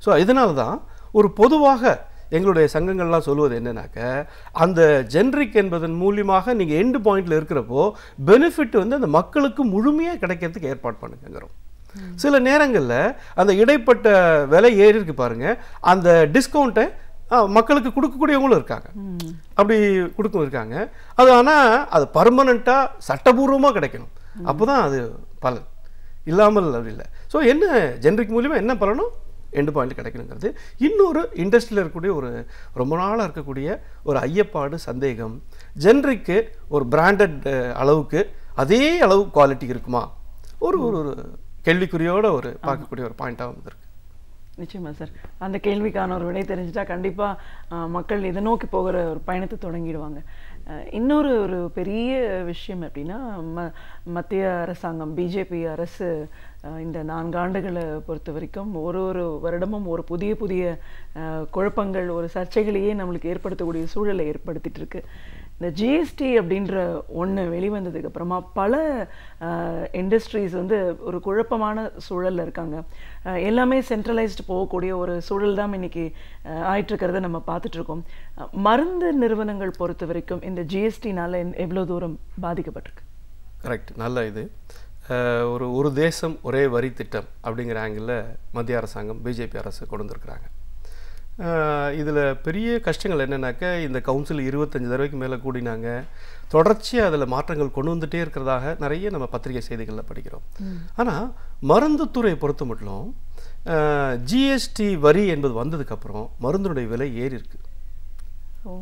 ஸோ இதனால தான் ஒரு பொதுவாக எங்களுடைய சங்கங்கள்லாம் சொல்லுவது என்னன்னாக்க, அந்த ஜென்ரிக் என்பதன் மூலியமாக நீங்கள் எண்டு பாயிண்டில் இருக்கிறப்போ பெனிஃபிட் அந்த மக்களுக்கு முழுமையாக கிடைக்கிறதுக்கு ஏற்பாடு பண்ணுங்கிறோம். சில நேரங்களில் அந்த இடைப்பட்ட விலை ஏறி இருக்கு பாருங்க, அந்த டிஸ்கவுண்ட்டை மக்களுக்கு கொடுக்கக்கூடியவங்களும் இருக்காங்க, அப்படி கொடுக்கவும் இருக்காங்க. அது ஆனால் அது பர்மனண்ட்டாக சட்டபூர்வமாக கிடைக்கணும், அப்போ தான் அது பலன், இல்லாமல் அப்படி இல்லை. ஸோ என்ன ஜென்ரிக் மூலியமாக என்ன பலனும் எண்டு பாயிண்ட் கிடைக்கணுங்கிறது இன்னொரு இண்டஸ்ட்ரியில் இருக்கக்கூடிய ஒரு ரொம்ப நாளாக இருக்கக்கூடிய ஒரு ஐயப்பாடு, சந்தேகம். ஜென்ரிக்கு ஒரு பிராண்டட் அளவுக்கு அதே அளவு குவாலிட்டி இருக்குமா, ஒரு ஒரு கேள்விக்குறியோட ஒரு பார்க்கக்கூடிய ஒரு பாயிண்டாக வந்துருக்கு. நிச்சயமா சார், அந்த கேள்விக்கான ஒரு விடை தெரிஞ்சிட்டா கண்டிப்பாக மக்கள் இதை நோக்கி போகிற ஒரு பயணத்தை தொடங்கிடுவாங்க. இன்னொரு ஒரு பெரிய விஷயம் அப்படின்னா, மத்திய அரசாங்கம், பிஜேபி அரசு இந்த 4 ஆண்டுகளை பொறுத்த வரைக்கும் ஒரு வருடமும் ஒரு புதிய குழப்பங்கள், ஒரு சர்ச்சைகளையே நம்மளுக்கு ஏற்படுத்தக்கூடிய சூழலை ஏற்படுத்திட்டு இருக்கு. இந்த ஜிஎஸ்டி அப்படின்ற ஒன்று வெளிவந்ததுக்கு அப்புறமா பல இண்டஸ்ட்ரீஸ் ஒரு குழப்பமான சூழலில் இருக்காங்க. எல்லாமே சென்ட்ரலைஸ்டு போகக்கூடிய ஒரு சூழல் தான் இன்னைக்கு ஆயிட்டுருக்கிறத நம்ம பார்த்துட்ருக்கோம். மருந்து நிறுவனங்கள் பொறுத்த வரைக்கும் இந்த ஜிஎஸ்டினால் எவ்வளோ தூரம் பாதிக்கப்பட்டிருக்கு? கரெக்ட், நல்ல இது. ஒரு தேசம் ஒரே வரி திட்டம் அப்படிங்கிற ஆங்கிளில் மத்திய அரசாங்கம், பிஜேபி அரசு கொண்டு வந்திருக்கிறாங்க. இதில் பெரிய கஷ்டங்கள் என்னென்னாக்க, இந்த கவுன்சில் 25 தடவைக்கு மேலே கூடினாங்க, தொடர்ச்சியாக அதில் மாற்றங்கள் கொண்டு வந்துகிட்டே இருக்கிறதாக நிறைய நம்ம பத்திரிகை செய்திகளில் படிக்கிறோம். ஆனால் மருந்துத்துறையை பொறுத்த மட்டும் ஜிஎஸ்டி வரி என்பது வந்ததுக்கப்புறம் மருந்துடைய விலை ஏறி இருக்கு.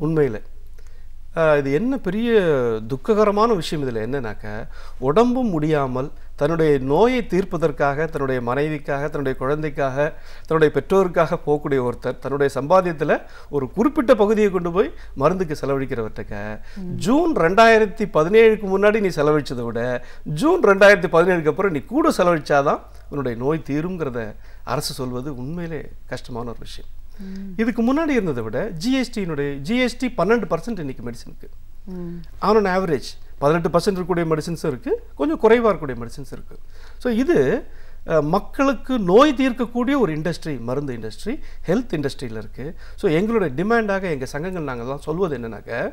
உண்மையில் இது என்ன பெரிய துக்ககரமான விஷயம் இதில் என்னன்னாக்க, உடம்பும் முடியாமல் தன்னுடைய நோயை தீர்ப்பதற்காக தன்னுடைய மனைவிக்காக தன்னுடைய குழந்தைக்காக தன்னுடைய பெற்றோருக்காக போகக்கூடிய ஒருத்தர் தன்னுடைய சம்பாத்தியத்தில் ஒரு குறிப்பிட்ட பகுதியை கொண்டு போய் மருந்துக்கு செலவழிக்கிறவர்கிட்ட ஜூன் 2017க்கு முன்னாடி நீ செலவழிச்சதை விட ஜூன் 2017க்கு அப்புறம் நீ கூட செலவழிச்சாதான் உன்னுடைய நோய் தீருங்கிறத அரசு சொல்வது உண்மையிலே கஷ்டமான ஒரு விஷயம். இதுக்கு முன்னாடி இருந்ததை விட ஜிஎஸ்டி 12% இன்னைக்கு மெடிசனுக்கு. ஆன் ஆவரேஜ் 18% இருக்கக்கூடிய மெடிசின்ஸும் இருக்குது, கொஞ்சம் குறைவாக இருக்கக்கூடிய மெடிசின்ஸ் இருக்குது. ஸோ இது மக்களுக்கு நோய் தீர்க்கக்கூடிய ஒரு இண்டஸ்ட்ரி, மருந்து இண்டஸ்ட்ரி, ஹெல்த் இண்டஸ்ட்ரியில் இருக்குது. ஸோ எங்களுடைய டிமாண்டாக எங்கள் சங்கங்கள் நாங்கள்லாம் சொல்வது என்னன்னாக்க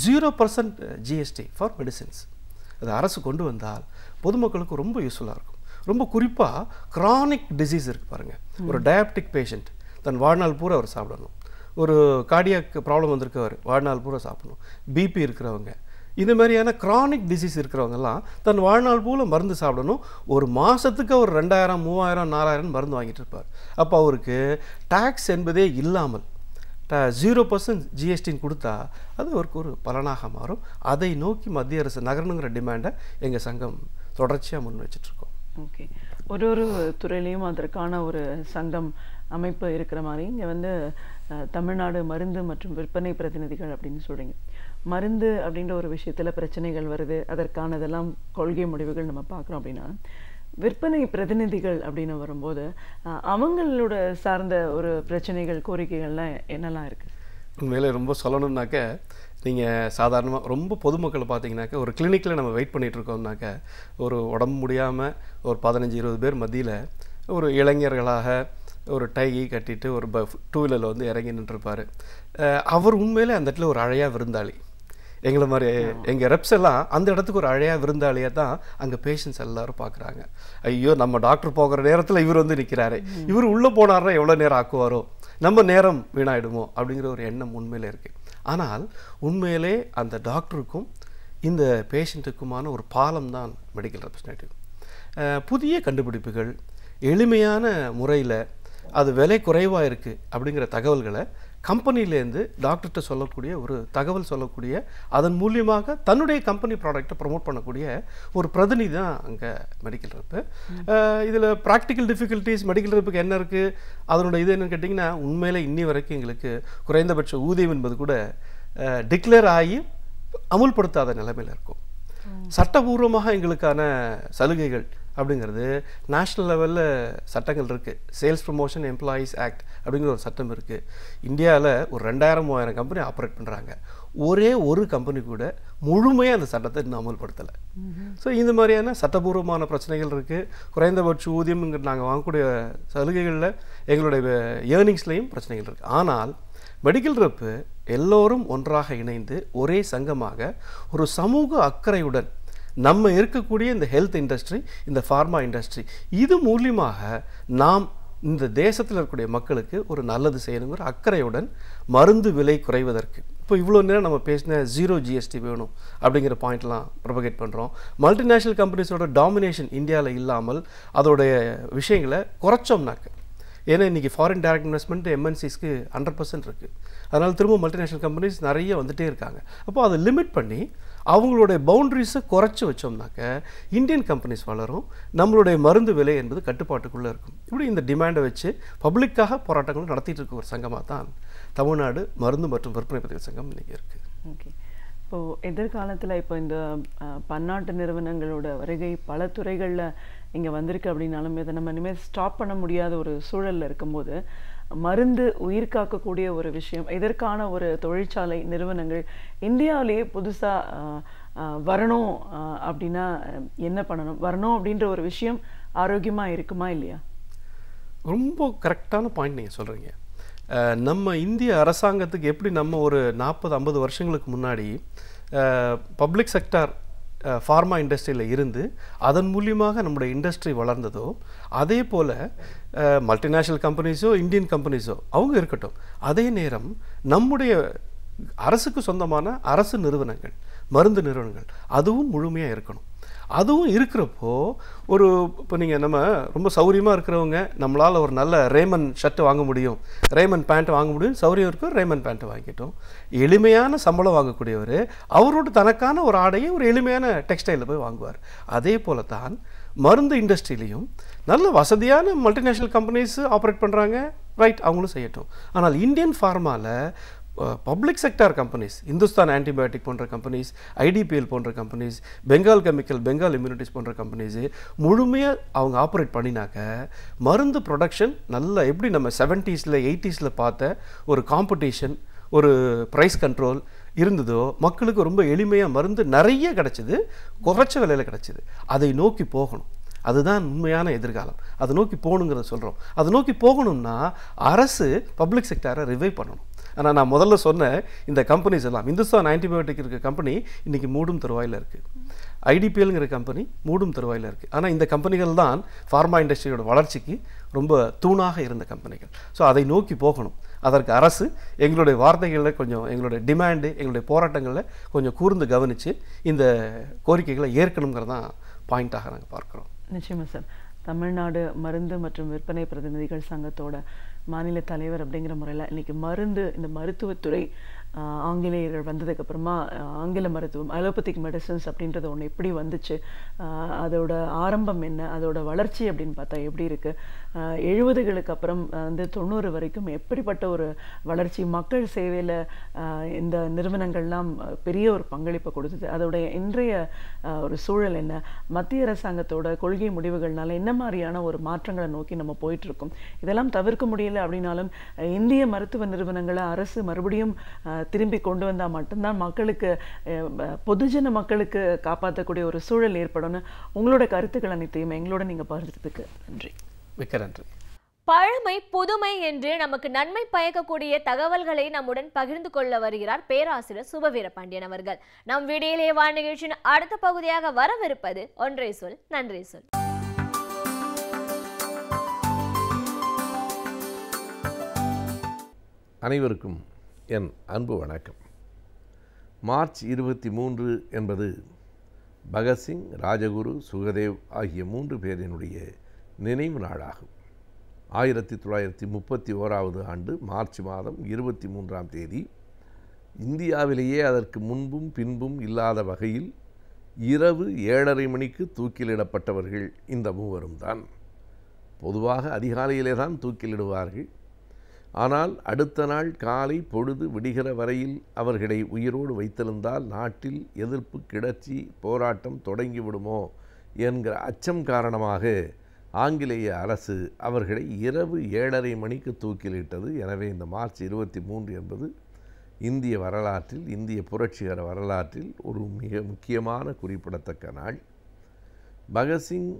0% ஜிஎஸ்டி ஃபார் மெடிசின்ஸ் அது அரசு கொண்டு வந்தால் பொதுமக்களுக்கு ரொம்ப யூஸ்ஃபுல்லாக இருக்கும். ரொம்ப குறிப்பாக க்ரானிக் டிசீஸ் இருக்குது பாருங்கள். ஒரு டயபெட்டிக் பேஷண்ட் தன் வாழ்நாள் பூரா அவர் சாப்பிடணும். ஒரு கார்டியாக் ப்ராப்ளம் வந்திருக்கவர் வாழ்நாள் பூரா சாப்பிடணும். பிபி இருக்கிறவங்க, இந்த மாதிரியான க்ரானிக் டிசீஸ் இருக்கிறவங்கெல்லாம் தன் வாழ்நாள் பூரா மருந்து சாப்பிடணும். ஒரு மாதத்துக்கு அவர் 2000, 3000, 4000 மருந்து வாங்கிட்டு இருப்பார். அப்போ அவருக்கு டாக்ஸ் என்பதே இல்லாமல் 0% ஜிஎஸ்டின்னு கொடுத்தா அது அவருக்கு ஒரு பலனாக மாறும். அதை நோக்கி மத்திய அரசு நகரணுங்கிற டிமாண்டை எங்கள் சங்கம் தொடர்ச்சியாக முன் வச்சிட்ருக்கோம். ஓகே, ஒரு துறையிலையும் அதற்கான ஒரு சங்கம் அமைப்பு இருக்கிற மாதிரி இங்கே தமிழ்நாடு மருந்து மற்றும் விற்பனை பிரதிநிதிகள் அப்படின்னு சொல்கிறீங்க. மருந்து அப்படின்ற ஒரு விஷயத்தில் பிரச்சனைகள் வருது, அதற்கானதெல்லாம் கொள்கை முடிவுகள் நம்ம பார்க்குறோம். அப்படின்னா விற்பனை பிரதிநிதிகள் அப்படின்னு வரும்போது அவங்களோட சார்ந்த ஒரு பிரச்சனைகள், கோரிக்கைகள்லாம் என்னெல்லாம் இருக்குது? உண்மையிலே ரொம்ப சொல்லணும்னாக்க, நீங்கள் சாதாரணமாக ரொம்ப பொதுமக்களை பார்த்தீங்கன்னாக்க, ஒரு கிளினிக்கில் நம்ம வெயிட் பண்ணிகிட்ருக்கோம்னாக்க, ஒரு உடம்பு முடியாமல் ஒரு 15-20 பேர் மத்தியில் ஒரு இளைஞர்களாக ஒரு டை கட்டிட்டு ஒரு டூ வீலரில் இறங்கி நின்றுருப்பார். அவர் உண்மையிலே அந்த இடத்துல ஒரு அழையா விருந்தாளி. எங்களை மாதிரி எங்கள் ரெப்ஸ் எல்லாம் அந்த இடத்துக்கு ஒரு அழையா விருந்தாளியாக தான் அங்கே பேஷண்ட்ஸ் எல்லோரும் பார்க்குறாங்க. ஐயோ, நம்ம டாக்டர் போகிற நேரத்தில் இவர் நிற்கிறாரு, இவர் உள்ளே போனார்னா எவ்வளோ நேரம் ஆக்குவாரோ, நம்ம நேரம் வீணாயிடுமோ அப்படிங்கிற ஒரு எண்ணம் உண்மையிலே இருக்குது. ஆனால் உண்மையிலே அந்த டாக்டருக்கும் இந்த பேஷண்ட்டுக்குமான ஒரு பாலம் தான் மெடிக்கல் ரெப்ரசன்டேட்டிவ். புதிய கண்டுபிடிப்புகள் எளிமையான முறையில் அது விலை குறைவாக இருக்குது அப்படிங்கிற தகவல்களை கம்பெனிலேருந்து டாக்டர்கிட்ட சொல்லக்கூடிய ஒரு தகவல் சொல்லக்கூடிய, அதன் மூலியமாக தன்னுடைய கம்பெனி ப்ராடக்டை ப்ரமோட் பண்ணக்கூடிய ஒரு பிரதிநிதி தான் அங்கே மெடிக்கல் ரெப்பு. இதில் ப்ராக்டிக்கல் டிஃபிகல்ட்டிஸ் மெடிக்கல் ரெப்புக்கு என்ன இருக்குது, அதனோட இது என்னன்னு கேட்டிங்கன்னா, உண்மையிலே இன்னி வரைக்கும் எங்களுக்கு குறைந்தபட்ச ஊதியம் என்பது கூட டிக்ளேர் ஆகி அமுல்படுத்தாத நிலைமையில் இருக்கும். சட்டபூர்வமாக எங்களுக்கான சலுகைகள் அப்படிங்கிறது நேஷ்னல் லெவலில் சட்டங்கள் இருக்குது. சேல்ஸ் ப்ரமோஷன் எம்ப்ளாயீஸ் ஆக்ட் அப்படிங்கிற ஒரு சட்டம் இருக்குது. இந்தியாவில் ஒரு 2000-3000 கம்பெனி ஆப்ரேட் பண்ணுறாங்க. ஒரே ஒரு கம்பெனி கூட முழுமையாக அந்த சட்டத்தை இன்னும் அமல்படுத்தலை. ஸோ இந்த மாதிரியான சட்டபூர்வமான பிரச்சனைகள் இருக்குது. குறைந்தபட்ச ஊதியம்ங்கிற நாங்கள் வாங்கக்கூடிய சலுகைகளில் எங்களுடைய ஏர்னிங்ஸ்லேயும் பிரச்சனைகள் இருக்குது. ஆனால் மெடிக்கல் ரெப்பு எல்லோரும் ஒன்றாக இணைந்து ஒரே சங்கமாக ஒரு சமூக அக்கறையுடன் நம்ம இருக்கக்கூடிய இந்த ஹெல்த் இண்டஸ்ட்ரி, இந்த ஃபார்மா இண்டஸ்ட்ரி, இது மூலியமாக நாம் இந்த தேசத்தில் இருக்கக்கூடிய மக்களுக்கு ஒரு நல்லது செய்யணுங்கிற அக்கறையுடன் மருந்து விலை குறைவதற்கு இப்போ இவ்வளோ நேரம் நம்ம பேசின 0 ஜிஎஸ்டி வேணும் அப்படிங்கிற பாயிண்ட்லாம் ப்ரொபகேட் பண்ணுறோம். மல்டிநேஷ்னல் கம்பெனிஸோட டாமினேஷன் இந்தியாவில் இல்லாமல் அதோடைய விஷயங்களை குறைச்சோம்னாக்க, ஏன்னா இன்றைக்கி ஃபாரின் டைரக்ட் இன்வெஸ்ட்மெண்ட் எம்என்சிஸ்க்கு 100% இருக்குது. அதனால் திரும்ப மல்டிநேஷ்னல் கம்பெனிஸ் நிறைய வந்துகிட்டே இருக்காங்க. அப்போது அதை லிமிட் பண்ணி அவங்களுடைய பவுண்ட்ரிஸை குறைச்சி வச்சோம்னாக்க இந்தியன் கம்பெனிஸ் வளரும், நம்மளுடைய மருந்து விலை என்பது கட்டுப்பாட்டுக்குள்ளே இருக்கும். இப்படி இந்த டிமாண்டை வச்சு பப்ளிக்காக போராட்டங்களும் நடத்திட்டு இருக்க ஒரு சங்கமாக தான் தமிழ்நாடு மருந்து மற்றும் விற்பனை பதிவு சங்கம் இன்றைக்கி இருக்குது. ஓகே, இப்போது எதிர்காலத்தில் இப்போ இந்த பன்னாட்டு நிறுவனங்களோட வருகை பல துறைகளில் இங்கே வந்திருக்கு அப்படின்னாலும் இதை நம்ம இனிமேல் ஸ்டாப் பண்ண முடியாத ஒரு சூழலில் இருக்கும்போது மருந்து உயிர் காக்கக்கூடிய ஒரு விஷயம், இதற்கான ஒரு தொழிற்சாலை நிறுவனங்கள் இந்தியாவிலேயே புதுசாக வரணும் அப்படின்னா என்ன பண்ணணும்? வரணும் அப்படின்ற ஒரு விஷயம் ஆரோக்கியமாக இருக்குமா இல்லையா? ரொம்ப கரெக்டான பாயிண்ட் நீங்கள் சொல்கிறீங்க. நம்ம இந்திய அரசாங்கத்துக்கு எப்படி நம்ம ஒரு 40-50 வருஷங்களுக்கு முன்னாடி பப்ளிக் செக்டார் ஃபார்மா இண்டஸ்ட்ரியில் இருந்து அதன் மூலியமாக நம்முடைய இண்டஸ்ட்ரி வளர்ந்ததோ, அதே போல் மல்டிநேஷ்னல் கம்பெனிஸோ இந்தியன் கம்பெனிஸோ அவங்க இருக்கட்டும், அதே நேரம் நம்முடைய அரசுக்கு சொந்தமான அரசு நிறுவனங்கள், மருந்து நிறுவனங்கள் அதுவும் முழுமையாக இருக்கணும். அதுவும் இருக்கிறப்போ இப்போ நீங்கள் நம்ம ரொம்ப சௌரியமாக இருக்கிறவங்க நம்மளால் ஒரு நல்ல ரேமன் ஷர்ட் வாங்க முடியும், ரேமன் பேண்ட் வாங்க முடியும், சௌரியம் இருக்கும், ரேமன் பேண்ட்டை வாங்கிட்டோம். எளிமையான சம்பளம் வாங்கக்கூடியவர் அவரோட தனக்கான ஒரு ஆடையை ஒரு எளிமையான டெக்ஸ்டைலில் போய் வாங்குவார். அதே போல தான் மருந்து இண்டஸ்ட்ரியிலையும் நல்ல வசதியான மல்டிநேஷ்னல் கம்பெனிஸ் ஆப்ரேட் பண்ணுறாங்க, ரைட், அவங்களும் செய்யட்டும். ஆனால் இந்தியன் ஃபார்மாவில் public sector companies, Hindustan antibiotic போன்ற கம்பெனிஸ், ஐடிபிஎல் போன்ற companies, Bengal chemical, Bengal immunities போன்ற கம்பெனிஸு முழுமையாக அவங்க ஆப்ரேட் பண்ணினாக்க மருந்து ப்ரொடக்ஷன் நல்ல எப்படி நம்ம 70s 80s பார்த்த ஒரு காம்படிஷன், ஒரு ப்ரைஸ் கண்ட்ரோல் இருந்ததோ, மக்களுக்கு ரொம்ப எளிமையாக மருந்து நிறைய கிடச்சிது, குறைச்ச விலையில் கிடச்சிது. அதை நோக்கி போகணும். அதுதான் உண்மையான எதிர்காலம். அதை நோக்கி போகணுங்கிறத சொல்கிறோம். அதை நோக்கி போகணும்னா அரசு பப்ளிக் செக்டாரை ரிவைவ் பண்ணணும். ஆனால் நான் முதல்ல சொன்ன இந்த கம்பெனிஸ் எல்லாம், இந்துஸ்தான் ஆன்டிபயோட்டிக் இருக்க கம்பெனி இன்றைக்கி மூடும் தருவாயில் இருக்குது, ஐடிபிஎல்ங்கிற கம்பெனி மூடும் தருவாயில் இருக்குது. ஆனால் இந்த கம்பெனிகள் தான் ஃபார்மா இண்டஸ்ட்ரியோட வளர்ச்சிக்கு ரொம்ப தூணாக இருந்த கம்பெனிகள். ஸோ அதை நோக்கி போகணும். அதற்கு அரசு எங்களுடைய வார்த்தைகளில் கொஞ்சம், எங்களுடைய டிமாண்டு, எங்களுடைய போராட்டங்களில் கொஞ்சம் கூர்ந்து கவனித்து இந்த கோரிக்கைகளை ஏற்கணுங்கிறதான் பாயிண்ட்டாக நாங்கள் பார்க்குறோம். நிச்சயமாக சார். தமிழ்நாடு மருந்து மற்றும் விற்பனை பிரதிநிதிகள் சங்கத்தோட மாநில தலைவர் அப்படிங்கிற முறையில் இன்றைக்கி மருந்து, இந்த மருத்துவத்துறை ஆங்கிலேயர்கள் வந்ததுக்கப்புறமா ஆங்கில மருத்துவம், அலோபதிக் மெடிசன்ஸ் அப்படின்றது ஒன்று எப்படி வந்துச்சு, அதோட ஆரம்பம் என்ன, அதோட வளர்ச்சி அப்படின்னு பார்த்தா எப்படி இருக்குது, 70களுக்கு அப்புறம் 90 வரைக்கும் எப்படிப்பட்ட ஒரு வளர்ச்சி, மக்கள் சேவையில் இந்த நிறுவனங்கள்லாம் பெரிய ஒரு பங்களிப்பை கொடுத்தது, அதோடைய இன்றைய ஒரு சூழல் என்ன, மத்திய அரசாங்கத்தோட கொள்கை முடிவுகள்னால என்ன மாதிரியான ஒரு மாற்றங்களை நோக்கி நம்ம போயிட்டுருக்கோம், இதெல்லாம் தவிர்க்க முடியல அப்படின்னாலும் இந்திய மருத்துவ நிறுவனங்களை அரசு மறுபடியும் திரும்பி கொண்டு வந்தால் மட்டும்தான் மக்களுக்கு, பொதுஜன மக்களுக்கு காப்பாற்றக்கூடிய ஒரு சூழல் ஏற்படும்னு உங்களோட கருத்துக்கள் அனைத்தையும் எங்களோட நீங்கள் பகிர்ந்ததுக்கு நன்றி. மிக்க நன்றி. பழமை புதுமை என்று நமக்கு நன்மை பயக்கக்கூடிய தகவல்களை நம்முடன் பகிர்ந்து கொள்ள வருகிறார் பேராசிரியர் சுபவீரபாண்டியன் அவர்கள். நம் விடியலே வா நிகழ்ச்சியின் அடுத்த பகுதியாக வரவிருப்பது ஒன்றை சொல் நன்றி சொல். அனைவருக்கும் என் அன்பு வணக்கம். மார்ச் 23 என்பது பகத்சிங், ராஜகுரு, சுகதேவ் ஆகிய 3 பேரினுடைய நினைவு நாளாகும். 1931 ஆண்டு மார்ச் மாதம் 23ஆம் தேதி இந்தியாவிலேயே அதற்கு முன்பும் பின்பும் இல்லாத வகையில் இரவு 7:30 மணிக்கு தூக்கிலிடப்பட்டவர்கள் இந்த மூவரும் தான். பொதுவாக அதிகாலையிலே தான் தூக்கிலிடுவார்கள். ஆனால் அடுத்த நாள் காலை பொழுது விடுகிற வரையில் அவர்களை உயிரோடு வைத்திருந்தால் நாட்டில் எதிர்ப்பு, கிளர்ச்சி, போராட்டம் தொடங்கிவிடுமோ என்கிற அச்சம் காரணமாக ஆங்கிலேய அரசு அவர்களை இரவு 7:30 மணிக்கு தூக்கிலிட்டது. எனவே இந்த மார்ச் 23 என்பது இந்திய வரலாற்றில், இந்திய புரட்சிகர வரலாற்றில் ஒரு மிக முக்கியமான குறிப்பிடத்தக்க நாள். பகத்சிங்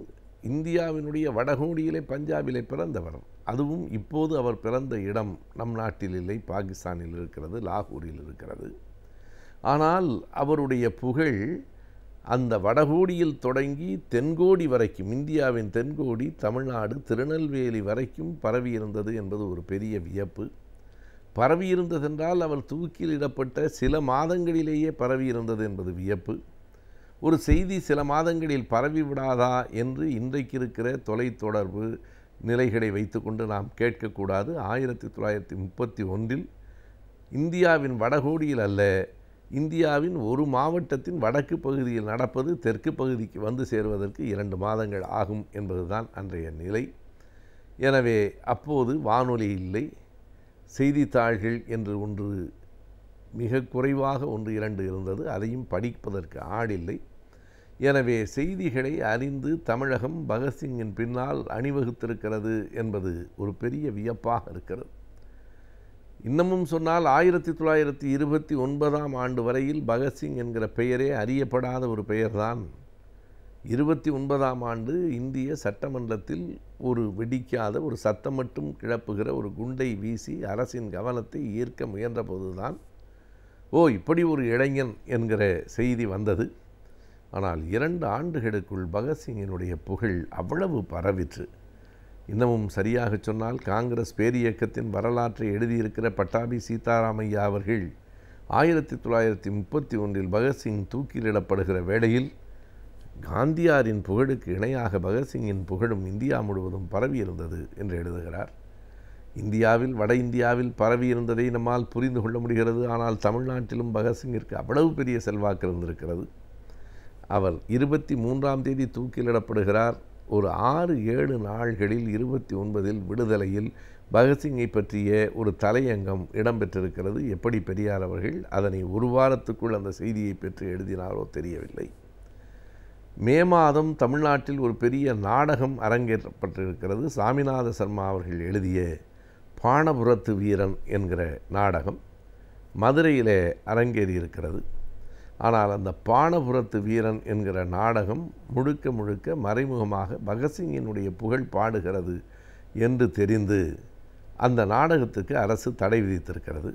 இந்தியாவினுடைய வடகோடியிலே பஞ்சாபிலே பிறந்தவர். அதுவும் இப்போது அவர் பிறந்த இடம் நம் நாட்டில் இல்லை, பாகிஸ்தானில் இருக்கிறது, லாகூரில் இருக்கிறது. ஆனால் அவருடைய புகழ் அந்த வடகோடியில் தொடங்கி தென்கோடி வரைக்கும், இந்தியாவின் தென்கோடி, தமிழ்நாடு, திருநெல்வேலி வரைக்கும் பரவியிருந்தது என்பது ஒரு பெரிய வியப்பு. பரவியிருந்ததென்றால் அவர் தூக்கிலிடப்பட்ட சில மாதங்களிலேயே பரவியிருந்தது என்பது வியப்பு. ஒரு செய்தி சில மாதங்களில் பரவிவிடாதா என்று இன்றைக்கு இருக்கிற தொலைத்தொடர்பு நிலைகளை வைத்துக்கொண்டு நாம் கேட்கக்கூடாது. 1931 இந்தியாவின் வடகோடியில் அல்ல, இந்தியாவின் ஒரு மாவட்டத்தின் வடக்கு பகுதியில் நடப்பது தெற்கு பகுதிக்கு வந்து சேருவதற்கு 2 மாதங்கள் ஆகும் என்பதுதான் அன்றைய நிலை. எனவே அப்போது வானொலி இல்லை, செய்தித்தாள்கள் என்று ஒன்று மிக குறைவாக 1-2 இருந்தது, அதையும் படிப்பதற்கு ஆளில்லை. எனவே செய்திகளை அறிந்து தமிழகம் பகத்சிங்கின் பின்னால் அணிவகுத்திருக்கிறது என்பது ஒரு பெரிய வியப்பாக இருக்கிறது. இன்னமும் சொன்னால் 1929ஆம் ஆண்டு வரையில் பகத்சிங் என்கிற பெயரே அறியப்படாத ஒரு பெயர்தான். 29ஆம் ஆண்டு இந்திய சட்டமன்றத்தில் ஒரு வெடிக்காத ஒரு சத்தம் மட்டும் கிளப்புகிற ஒரு குண்டை வீசி அரசின் கவனத்தை ஈர்க்க முயன்ற போதுதான் இப்படி ஒரு இளைஞன் என்கிற செய்தி வந்தது. ஆனால் 2 ஆண்டுகளுக்குள் பகத்சிங்கினுடைய புகழ் அவ்வளவு பரவிற்று. இன்னமும் சரியாக சொன்னால் காங்கிரஸ் பேரியக்கத்தின் வரலாற்றை எழுதியிருக்கிற பட்டாபி சீதாராமையா அவர்கள் 1931 பகத்சிங் தூக்கிலிடப்படுகிற வேளையில் காந்தியாரின் புகழுக்கு இணையாக பகத்சிங்கின் புகழும் இந்தியா முழுவதும் பரவியிருந்தது என்று எழுதுகிறார். இந்தியாவில், வட இந்தியாவில் பரவியிருந்ததை நம்மால் புரிந்து கொள்ள முடிகிறது. ஆனால் தமிழ்நாட்டிலும் பகத்சிங்கிற்கு அவ்வளவு பெரிய செல்வாக்கு இருந்திருக்கிறது. அவர் 23ஆம் தேதி தூக்கிலிடப்படுகிறார். ஒரு 6-7 நாள்களில் 29 விடுதலையில் பகத்சிங்கை பற்றிய ஒரு தலையங்கம் இடம்பெற்றிருக்கிறது. எப்படி பெரியார் அவர்கள் அதனை ஒரு வாரத்துக்குள் அந்த செய்தியை பெற்று எழுதினாரோ தெரியவில்லை. மே மாதம் தமிழ்நாட்டில் ஒரு பெரிய நாடகம் அரங்கேற்றப்பட்டிருக்கிறது. சாமிநாத சர்மா அவர்கள் எழுதிய பாணபுரத்து வீரன் என்கிற நாடகம் மதுரையிலே அரங்கேறியிருக்கிறது. ஆனால் அந்த பாணபுரத்து வீரன் என்கிற நாடகம் முழுக்க முழுக்க மறைமுகமாக பகத்சிங்கினுடைய புகழ் பாடுகிறது என்று தெரிந்து அந்த நாடகத்துக்கு அரசு தடை விதித்திருக்கிறது.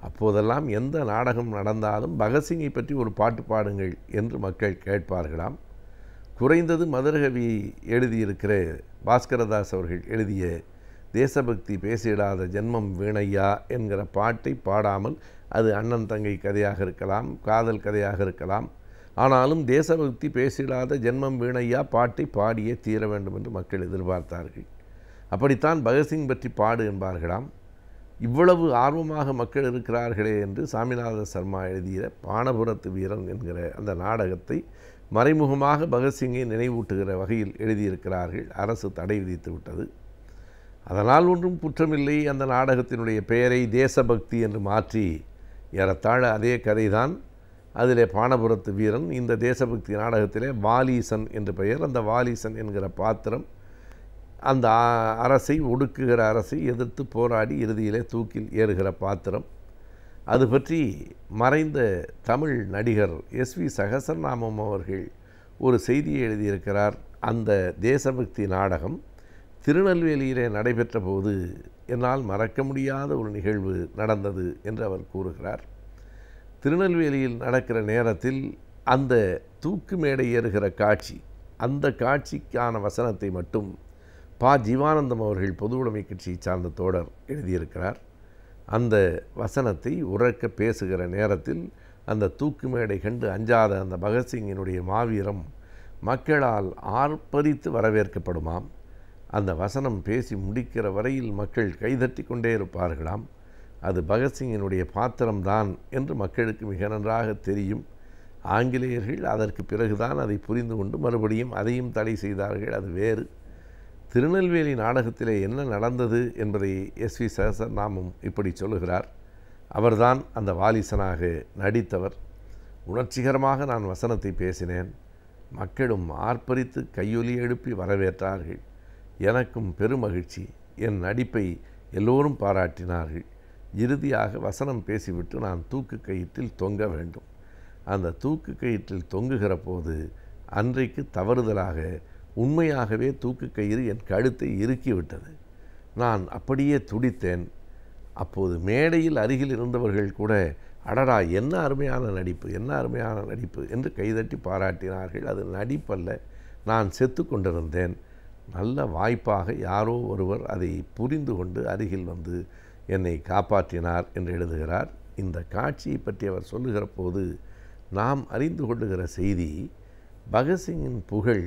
அப்போதெல்லாம் எந்த நாடகம் நடந்தாலும் பகத்சிங்கை பற்றி ஒரு பாட்டு பாடுங்கள் என்று மக்கள் கேட்பார்களாம். குறைந்தது மதுரகவி எழுதியிருக்கிற பாஸ்கரதாஸ் அவர்கள் எழுதிய தேசபக்தி பேசிடாத ஜென்மம் வீணையா என்கிற பாட்டை பாடாமல், அது அண்ணன் தங்கை கதையாக இருக்கலாம், காதல் கதையாக இருக்கலாம், ஆனாலும் தேசபக்தி பேசிடாத ஜென்மம் வீணையா பாட்டை பாடியே தீர வேண்டும் என்று மக்கள் எதிர்பார்த்தார்கள். அப்படித்தான் பகத்சிங் பற்றி பாடு என்பார்களாம். இவ்வளவு ஆர்வமாக மக்கள் இருக்கிறார்களே என்று சாமிநாத சர்மா எழுதிய பாணபுரத்து வீரன் என்கிற அந்த நாடகத்தை மறைமுகமாக பகத்சிங்கை நினைவூட்டுகிற வகையில் எழுதியிருக்கிறார்கள். அரசு தடை விதித்து விட்டது. அதனால் ஒன்றும் குற்றமில்லை. அந்த நாடகத்தினுடைய பெயரை தேசபக்தி என்று மாற்றி ஏறத்தாழ அதே கதைதான். அதிலே பாணபுரத்து வீரன், இந்த தேசபக்தி நாடகத்திலே வாலீசன் என்று பெயர். அந்த வாலீசன் என்கிற பாத்திரம் அந்த அரசை, ஒடுக்குகிற அரசை எதிர்த்து போராடி இறுதியிலே தூக்கில் ஏறுகிற பாத்திரம். அது பற்றி மறைந்த தமிழ் நடிகர் எஸ்வி சகசரநாமம் அவர்கள் ஒரு செய்தியை எழுதியிருக்கிறார். அந்த தேசபக்தி நாடகம் திருநெல்வேலியிலே நடைபெற்ற போது என்னால் மறக்க முடியாத ஒரு நிகழ்வு நடந்தது என்று அவர் கூறுகிறார். திருநெல்வேலியில் நடக்கிற நேரத்தில் அந்த தூக்கு மேடை ஏறுகிற காட்சி, அந்த காட்சிக்கான வசனத்தை மட்டும் ஜீவானந்தம் அவர்கள் பொதுவுடைமை கட்சியை சார்ந்த தோழர் எழுதியிருக்கிறார். அந்த வசனத்தை உரக்க பேசுகிற நேரத்தில் அந்த தூக்கு மேடை கண்டு அஞ்சாத அந்த பகத்சிங்கினுடைய மாவீரம் மக்களால் ஆர்ப்பரித்து வரவேற்கப்படுமாம். அந்த வசனம் பேசி முடிக்கிற வரையில் மக்கள் கைதட்டி கொண்டே இருப்பார்களாம். அது பகத்சிங்கினுடைய பாத்திரம்தான் என்று மக்களுக்கு மிக நன்றாக தெரியும். ஆங்கிலேயர்கள் அதற்கு பிறகுதான் அதை புரிந்து கொண்டு மறுபடியும் அதையும் தடை செய்தார்கள். அது வேறு. திருநெல்வேலி நாடகத்திலே என்ன நடந்தது என்பதை எஸ்வி சகசரநாமம் இப்படி சொல்லுகிறார். அவர்தான் அந்த வாலிசனாக நடித்தவர். உணர்ச்சிகரமாக நான் வசனத்தை பேசினேன். மக்களும் ஆர்ப்பரித்து கையொலி எழுப்பி வரவேற்றார்கள். எனக்கும் பெருமகிழ்ச்சி. என் நடிப்பை எல்லோரும் பாராட்டினார்கள். இறுதியாக வசனம் பேசிவிட்டு நான் தூக்கு கயிற்றில் தொங்க வேண்டும். அந்த தூக்கு கயிற்றில் தொங்குகிற போது அன்றைக்கு தவறுதலாக உண்மையாகவே தூக்கு கயிறு என் கழுத்தை இறுக்கிவிட்டது. நான் அப்படியே துடித்தேன். அப்போது மேடையில் அருகில் இருந்தவர்கள் கூட அடடா என்ன அருமையான நடிப்பு, என்ன அருமையான நடிப்பு என்று கைதட்டி பாராட்டினார்கள். அது நடிப்பல்ல, நான் செத்து கொண்டிருந்தேன். நல்ல வாய்ப்பாக யாரோ ஒருவர் அதை புரிந்து கொண்டு அருகில் வந்து என்னை காப்பாற்றினார் என்று எழுதுகிறார். இந்த காட்சியை பற்றி அவர் சொல்லுகிற போது நாம் அறிந்து கொள்ளுகிற செய்தி, பகத்சிங்கின் புகழ்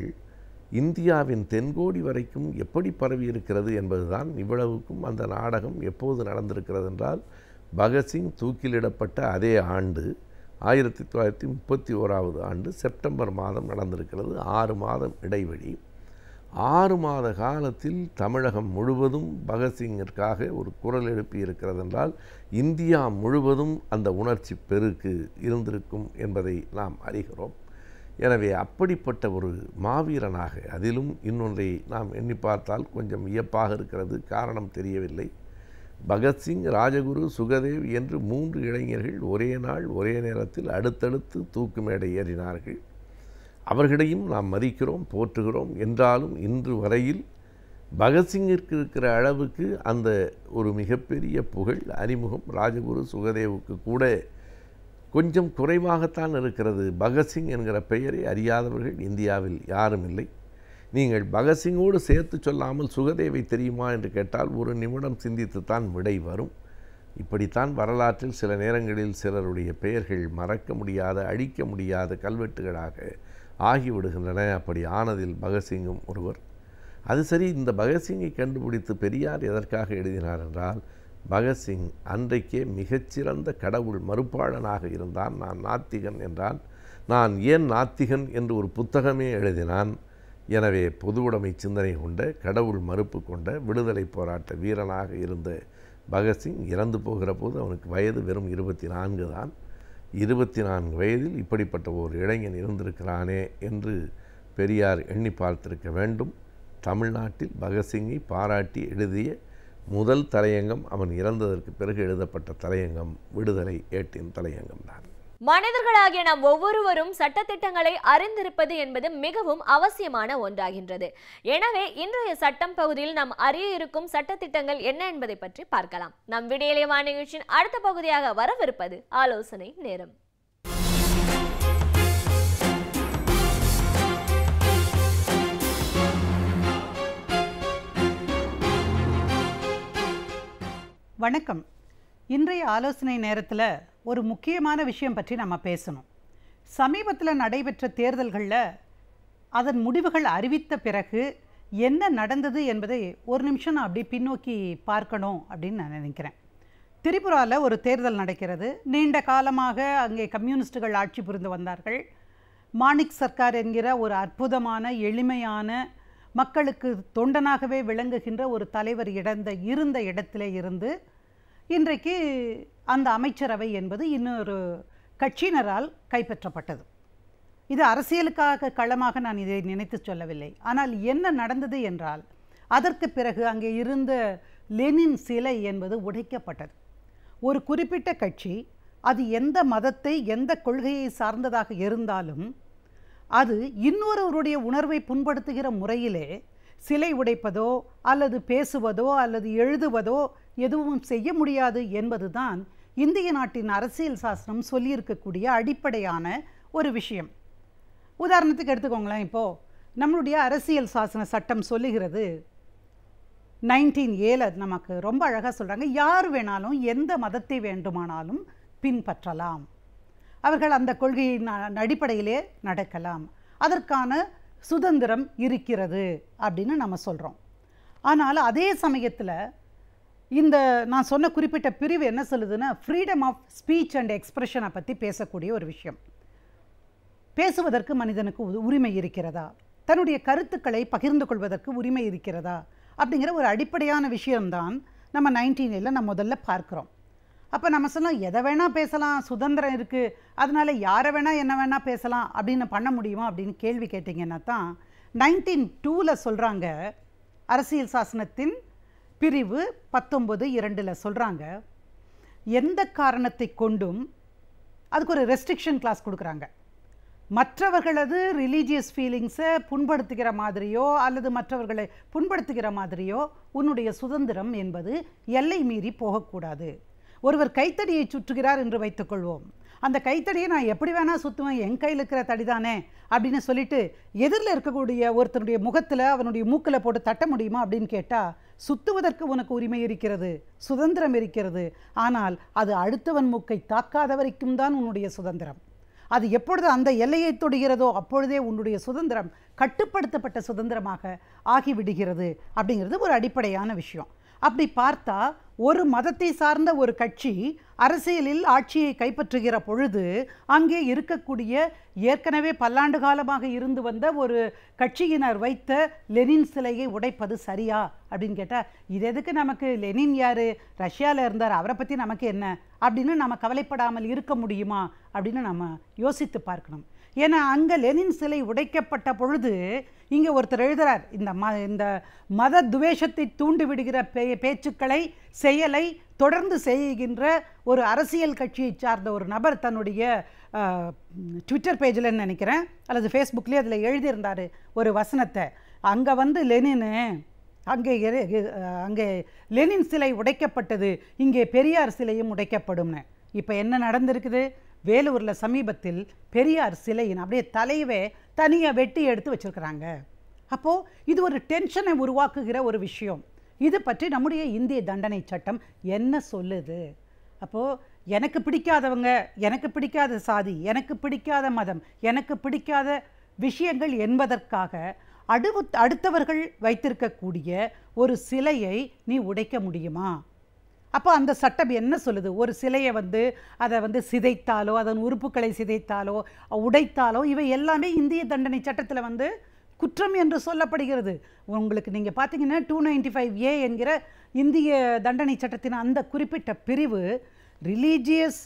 இந்தியாவின் தென்கோடி வரைக்கும் எப்படி பரவி இருக்கிறது என்பதுதான். இவ்வளவுக்கும் அந்த நாடகம் எப்போது நடந்திருக்கிறது என்றால், பகத்சிங் தூக்கிலிடப்பட்ட அதே ஆண்டு 1931 ஆண்டு செப்டம்பர் மாதம் நடந்திருக்கிறது. 6 மாதம் இடைவெளி. 6 மாத காலத்தில் தமிழகம் முழுவதும் பகத்சிங்கிற்காக ஒரு குரல் எழுப்பி இருக்கிறது என்றால், இந்தியா முழுவதும் அந்த உணர்ச்சி பெருக்கு இருந்திருக்கும் என்பதை நாம் அறிகிறோம். எனவே அப்படிப்பட்ட ஒரு மாவீரனாக, அதிலும் இன்னொன்றை நாம் எண்ணி பார்த்தால் கொஞ்சம் வியப்பாக இருக்கிறது. காரணம் தெரியவில்லை. பகத்சிங், ராஜகுரு, சுகதேவ் என்று 3 இளைஞர்கள் ஒரே நாள் ஒரே நேரத்தில் அடுத்தடுத்து தூக்கு மேடை ஏறினார்கள். அவர்களையும் நாம் மதிக்கிறோம், போற்றுகிறோம். என்றாலும் இன்று வரையில் பகத்சிங்கிற்கு இருக்கிற அளவுக்கு அந்த ஒரு மிகப்பெரிய புகழ், அறிமுகம் ராஜகுரு, சுகதேவுக்கு கூட கொஞ்சம் குறைவாகத்தான் இருக்கிறது. பகத்சிங் என்கிற பெயரை அறியாதவர்கள் இந்தியாவில் யாரும் இல்லை. நீங்கள் பகத்சிங்கோடு சேர்த்து சொல்லாமல் சுகதேவை தெரியுமா என்று கேட்டால் ஒரு நிமிடம் சிந்தித்துத்தான் விடை வரும். இப்படித்தான் வரலாற்றில் சில நேரங்களில் சிலருடைய பெயர்கள் மறக்க முடியாத, அழிக்க முடியாத கல்வெட்டுகளாக ஆகிவிடுகின்றன. அப்படி ஆனதில் பகத்சிங்கும் ஒருவர். அது சரி, இந்த பகத்சிங்கை கண்டுபிடித்து பெரியார் எதற்காக எழுதினார் என்றால், பகத்சிங் அன்றைக்கே மிகச்சிறந்த கடவுள் மறுப்பாளனாக இருந்தான். நான் நாத்திகன் என்றான். நான் ஏன் நாத்திகன் என்று ஒரு புத்தகமே எழுதினான். எனவே பொதுவுடைமை சிந்தனை கொண்ட, கடவுள் மறுப்பு கொண்ட, விடுதலை போராட்ட வீரனாக இருந்த பகத்சிங் இறந்து போகிற போது அவனுக்கு வயது வெறும் 24 தான். 24 வயதில் இப்படிப்பட்ட ஒரு இளைஞன் இருந்திருக்கிறானே என்று பெரியார் எண்ணி பார்த்திருக்க வேண்டும். தமிழ்நாட்டில் பகத்சிங்கை பாராட்டி எழுதிய முதல் தலையங்கம், அவன் இறந்ததற்கு பிறகு எழுதப்பட்ட தலையங்கம், விடுதலை ஏட்டின் தலையங்கம்தான். மனிதர்களாகிய நாம் ஒவ்வொருவரும் சட்டத்திட்டங்களை அறிந்திருப்பது என்பது மிகவும் அவசியமான ஒன்றாகின்றது. எனவே இன்றைய சட்டம் பகுதியில் நாம் அறிய இருக்கும் சட்டத்திட்டங்கள் என்ன என்பதை பற்றி பார்க்கலாம். நம் விடியலை வாணி நிகழ்ச்சியின் அடுத்த பகுதியாக வரவிருப்பது ஆலோசனை நேரம். வணக்கம். இன்றைய ஆலோசனை நேரத்தில் ஒரு முக்கியமான விஷயம் பற்றி நம்ம பேசணும். சமீபத்தில் நடைபெற்ற தேர்தல்களில் அதன் முடிவுகள் அறிவித்த பிறகு என்ன நடந்தது என்பதை ஒரு நிமிஷம் நான் அப்படி பின்னோக்கி பார்க்கணும் அப்படின்னு நான் நினைக்கிறேன். திரிபுராவில் ஒரு தேர்தல் நடக்கிறது. நீண்ட காலமாக அங்கே கம்யூனிஸ்டுகள் ஆட்சி புரிந்து வந்தார்கள். மாணிக் சர்க்கார் என்கிற ஒரு அற்புதமான, எளிமையான, மக்களுக்கு தொண்டனாகவே விளங்குகின்ற ஒரு தலைவர் இருந்த இடத்திலே இருந்து இன்றைக்கு அந்த அமைச்சரவை என்பது இன்னொரு கட்சியினரால் கைப்பற்றப்பட்டது. இது அரசியலுக்காக களமாக நான் இதை நினைத்து சொல்லவில்லை. ஆனால் என்ன நடந்தது என்றால், அதற்கு பிறகு அங்கே இருந்த லெனின் சிலை என்பது உடைக்கப்பட்டது. ஒரு குறிப்பிட்ட கட்சி அது எந்த மதத்தை, எந்த கொள்கையை சார்ந்ததாக இருந்தாலும் அது இன்னொருவருடைய உணர்வை புண்படுத்துகிற முறையிலே சிலை உடைப்பதோ அல்லது பேசுவதோ அல்லது எழுதுவதோ எதுவும் செய்ய முடியாது என்பதுதான் இந்திய நாட்டின் அரசியல் சாசனம் சொல்லியிருக்கக்கூடிய அடிப்படையான ஒரு விஷயம். உதாரணத்துக்கு எடுத்துக்கோங்களேன். இப்போது நம்மளுடைய அரசியல் சாசன சட்டம் சொல்லுகிறது, 19A நமக்கு ரொம்ப அழகாக சொல்கிறாங்க, யார் வேணாலும் எந்த மதத்தை வேண்டுமானாலும் பின்பற்றலாம், அவர்கள் அந்த கொள்கையின் அடிப்படையிலே நடக்கலாம், அதற்கான சுதந்திரம் இருக்கிறது அப்படின்னு நம்ம சொல்கிறோம். ஆனால் அதே சமயத்தில் இந்த நான் சொன்ன குறிப்பிட்ட பிரிவு என்ன சொல்லுதுன்னா, ஃப்ரீடம் ஆஃப் ஸ்பீச் அண்ட் எக்ஸ்பிரஷனை பற்றி பேசக்கூடிய ஒரு விஷயம். பேசுவதற்கு மனிதனுக்கு உரிமை இருக்கிறதா, தன்னுடைய கருத்துக்களை பகிர்ந்து கொள்வதற்கு உரிமை இருக்கிறதா அப்படிங்கிற ஒரு அடிப்படையான விஷயம்தான் நம்ம 19A நம்ம முதல்ல பார்க்குறோம். அப்போ நம்ம சொன்னோம், எதை வேணால் பேசலாம், சுதந்திரம் இருக்குது, அதனால் யாரை வேணால் என்ன வேணால் பேசலாம் அப்படின்னு பண்ண முடியுமா அப்படின்னு கேள்வி கேட்டிங்கன்னா தான் 1902 சொல்கிறாங்க, அரசியல் சாசனத்தின் பிரிவு 19(2) சொல்கிறாங்க, எந்த காரணத்தை கொண்டும் அதுக்கு ஒரு ரெஸ்ட்ரிக்ஷன் கிளாஸ் கொடுக்குறாங்க. மற்றவர்களது ரிலீஜியஸ் ஃபீலிங்ஸை புண்படுத்துகிற மாதிரியோ அல்லது மற்றவர்களை புண்படுத்துகிற மாதிரியோ உன்னுடைய சுதந்திரம் என்பது எல்லை மீறி போகக்கூடாது. ஒருவர் கைத்தடியை சுற்றுகிறார் என்று வைத்துக்கொள்வோம். அந்த கைத்தடியை நான் எப்படி வேணால் சுற்றுவேன், என் கையில் இருக்கிற தடி தானே அப்படின்னு சொல்லிட்டு எதிரில் இருக்கக்கூடிய ஒருத்தனுடைய முகத்தில் அவனுடைய மூக்கில் போட்டு தட்ட முடியுமா அப்படின்னு கேட்டால், சுற்றுவதற்கு உனக்கு உரிமை இருக்கிறது, சுதந்திரம் இருக்கிறது. ஆனால் அது அடுத்தவன் மூக்கை தாக்காத வரைக்கும் தான் உன்னுடைய சுதந்திரம். அது எப்பொழுது அந்த எல்லையை தொடுகிறதோ அப்பொழுதே உன்னுடைய சுதந்திரம் கட்டுப்படுத்தப்பட்ட சுதந்திரமாக ஆகிவிடுகிறது அப்படிங்கிறது ஒரு அடிப்படையான விஷயம். அப்படி பார்த்தா ஒரு மதத்தை சார்ந்த ஒரு கட்சி அரசியலில் ஆட்சியை கைப்பற்றுகிற பொழுது அங்கே இருக்கக்கூடிய ஏற்கனவே பல்லாண்டு காலமாக இருந்து வந்த ஒரு கட்சியினர் வைத்த லெனின் சிலையை உடைப்பது சரியா அப்படின்னு கேட்டால், இது எதுக்கு நமக்கு, லெனின் யார், ரஷ்யாவில் இருந்தார், அவரை பற்றி நமக்கு என்ன அப்படின்னு நம்ம கவலைப்படாமல் இருக்க முடியுமா அப்படின்னு நம்ம யோசித்து பார்க்கணும். ஏன்னா அங்கே லெனின் சிலை உடைக்கப்பட்ட பொழுது இங்கே ஒருத்தர் எழுதுகிறார், இந்த மத துவேஷத்தை தூண்டி விடுகிற பேச்சுக்களை, செயலை தொடர்ந்து செய்கின்ற ஒரு அரசியல் கட்சியை சார்ந்த ஒரு நபர் தன்னுடைய ட்விட்டர் பேஜில் நினைக்கிறேன் அல்லது ஃபேஸ்புக்லேயே அதில் எழுதியிருந்தார் ஒரு வசனத்தை, அங்கே லெனின்னு அங்கே லெனின் சிலை உடைக்கப்பட்டது, இங்கே பெரியார் சிலையும் உடைக்கப்படும்னு. இப்போ என்ன நடந்திருக்குது, வேலூரில் சமீபத்தில் பெரியார் சிலையின் அப்படியே தலையவே தனியாக வெட்டி எடுத்து வச்சுருக்கிறாங்க. அப்போது இது ஒரு டென்ஷனை உருவாக்குகிற ஒரு விஷயம். இது பற்றி நம்முடைய இந்திய தண்டனை சட்டம் என்ன சொல்லுது? அப்போது எனக்கு பிடிக்காதவங்க, எனக்கு பிடிக்காத சாதி, எனக்கு பிடிக்காத மதம், எனக்கு பிடிக்காத விஷயங்கள் என்பதற்காக அடுத்தவர்கள் வைத்திருக்கக்கூடிய ஒரு சிலையை நீ உடைக்க முடியுமா? அப்போ அந்த சட்டம் என்ன சொல்லுது? ஒரு சிலையை அதை சிதைத்தாலோ, அதன் உறுப்புகளை சிதைத்தாலோ, உடைத்தாலோ, இவை எல்லாமே இந்திய தண்டனை சட்டத்தில் குற்றம் என்று சொல்லப்படுகிறது. உங்களுக்கு நீங்கள் பார்த்தீங்கன்னா 295A என்கிற இந்திய தண்டனை சட்டத்தின் அந்த குறிப்பிட்ட பிரிவு ரிலீஜியஸ்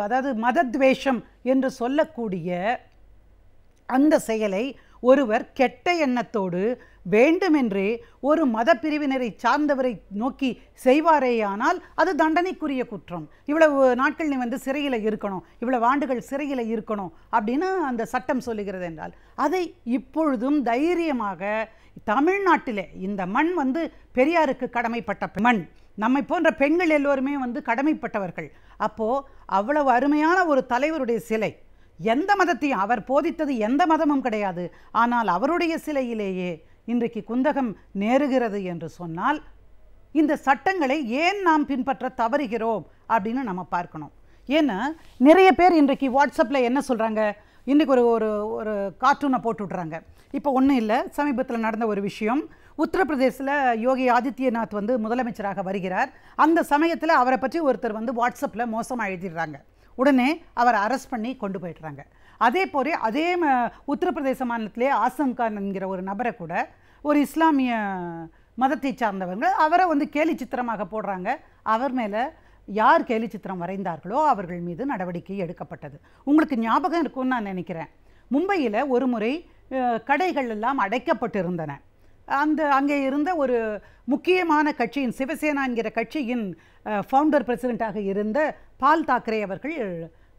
அதாவது மதத்வேஷம் என்று சொல்லக்கூடிய அந்த செயலை ஒருவர் கெட்ட எண்ணத்தோடு வேண்டுமென்றே ஒரு மத பிரிவினரை சார்ந்தவரை நோக்கி செய்வாரேயானால் அது தண்டனைக்குரிய குற்றம். இவ்வளவு நாட்கள் நீ சிறையில் இருக்கணும், இவ்வளவு ஆண்டுகள் சிறையில் இருக்கணும் அப்படின்னு அந்த சட்டம் சொல்லுகிறது என்றால், அதை இப்பொழுதும் தைரியமாக தமிழ்நாட்டிலே இந்த மண் பெரியாருக்கு கடமைப்பட்ட மண், நம்மை போன்ற பெண்கள் எல்லோருமே கடமைப்பட்டவர்கள். அப்போது அவ்வளவு அருமையான ஒரு தலைவருடைய சிலை, எந்த மதத்தையும் அவர் போதித்தது எந்த மதமும் கிடையாது, ஆனால் அவருடைய சிலையிலேயே இன்றைக்கு குந்தகம் நேருகிறது என்று சொன்னால் இந்த சட்டங்களை ஏன் நாம் பின்பற்ற தவறுகிறோம் அப்படின்னு நம்ம பார்க்கணும். ஏன்னா நிறைய பேர் இன்றைக்கு வாட்ஸ்அப்பில் என்ன சொல்கிறாங்க, இன்றைக்கி ஒரு ஒரு கார்ட்டூனை போட்டு விட்றாங்க. இப்போ ஒன்றும் இல்லை, சமீபத்தில் நடந்த ஒரு விஷயம், உத்தரப்பிரதேசில் யோகி ஆதித்யநாத் முதலமைச்சராக வருகிறார். அந்த சமயத்தில் அவரை பற்றி ஒருத்தர் வாட்ஸ்அப்பில் மோசமாக எழுதிடுறாங்க. உடனே அவரை அரெஸ்ட் பண்ணி கொண்டு போயிடுறாங்க. அதே போல அதே உத்தரப்பிரதேச மாநிலத்திலே ஆசம் கான் என்கிற ஒரு நபரை கூட ஒரு இஸ்லாமிய மதத்தை சார்ந்தவங்க அவரை கேலி சித்திரமாக போடுறாங்க. அவர் மேலே யார் கேலி சித்திரம் வரைந்தார்களோ அவர்கள் மீது நடவடிக்கை எடுக்கப்பட்டது. உங்களுக்கு ஞாபகம் இருக்கும்னு நான் நினைக்கிறேன், மும்பையில் ஒரு முறை கடைகள் எல்லாம் அடைக்கப்பட்டிருந்தன. அங்கே இருந்த ஒரு முக்கியமான கட்சியின் சிவசேனா என்கிற கட்சியின் ஃபவுண்டர் பிரசிடெண்ட்டாக இருந்த பால் தாக்கரே அவர்கள்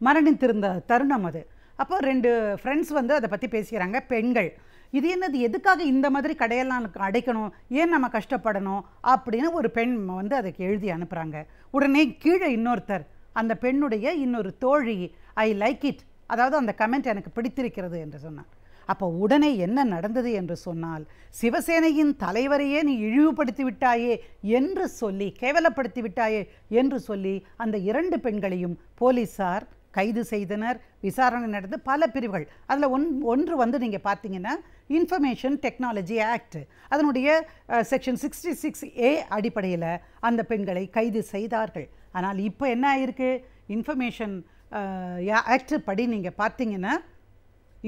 மரணித்திருந்த தருணம் அது. அப்போ 2 ஃப்ரெண்ட்ஸ் அதை பற்றி பேசுகிறாங்க, பெண்கள். இது என்னது, எதுக்காக இந்த மாதிரி கடையெல்லாம் அடைக்கணும், ஏன் நம்ம கஷ்டப்படணும் அப்படின்னு ஒரு பெண் அதுக்கு எழுதி அனுப்புகிறாங்க. உடனே கீழே இன்னொருத்தர், அந்த பெண்ணுடைய இன்னொரு தோழி, ஐ லைக் இட், அதாவது அந்த கமெண்ட் எனக்கு பிடித்திருக்கிறது என்று சொன்னார். அப்போ உடனே என்ன நடந்தது என்று சொன்னால், சிவசேனையின் தலைவரையே நீ இழிவுபடுத்தி விட்டாயே என்று சொல்லி, கேவலப்படுத்தி விட்டாயே என்று சொல்லி அந்த 2 பெண்களையும் போலீஸார் கைது செய்தனர். விசாரணை நடந்து பல பிரிவுகள், அதில் ஒன்று நீங்கள் பார்த்தீங்கன்னா இன்ஃபர்மேஷன் டெக்னாலஜி ஆக்ட், அதனுடைய செக்ஷன் 66A அடிப்படையில் அந்த பெண்களை கைது செய்தார்கள். ஆனால் இப்போ என்ன ஆயிருக்கு, இன்ஃபர்மேஷன் ஆக்ட் படி நீங்கள் பார்த்தீங்கன்னா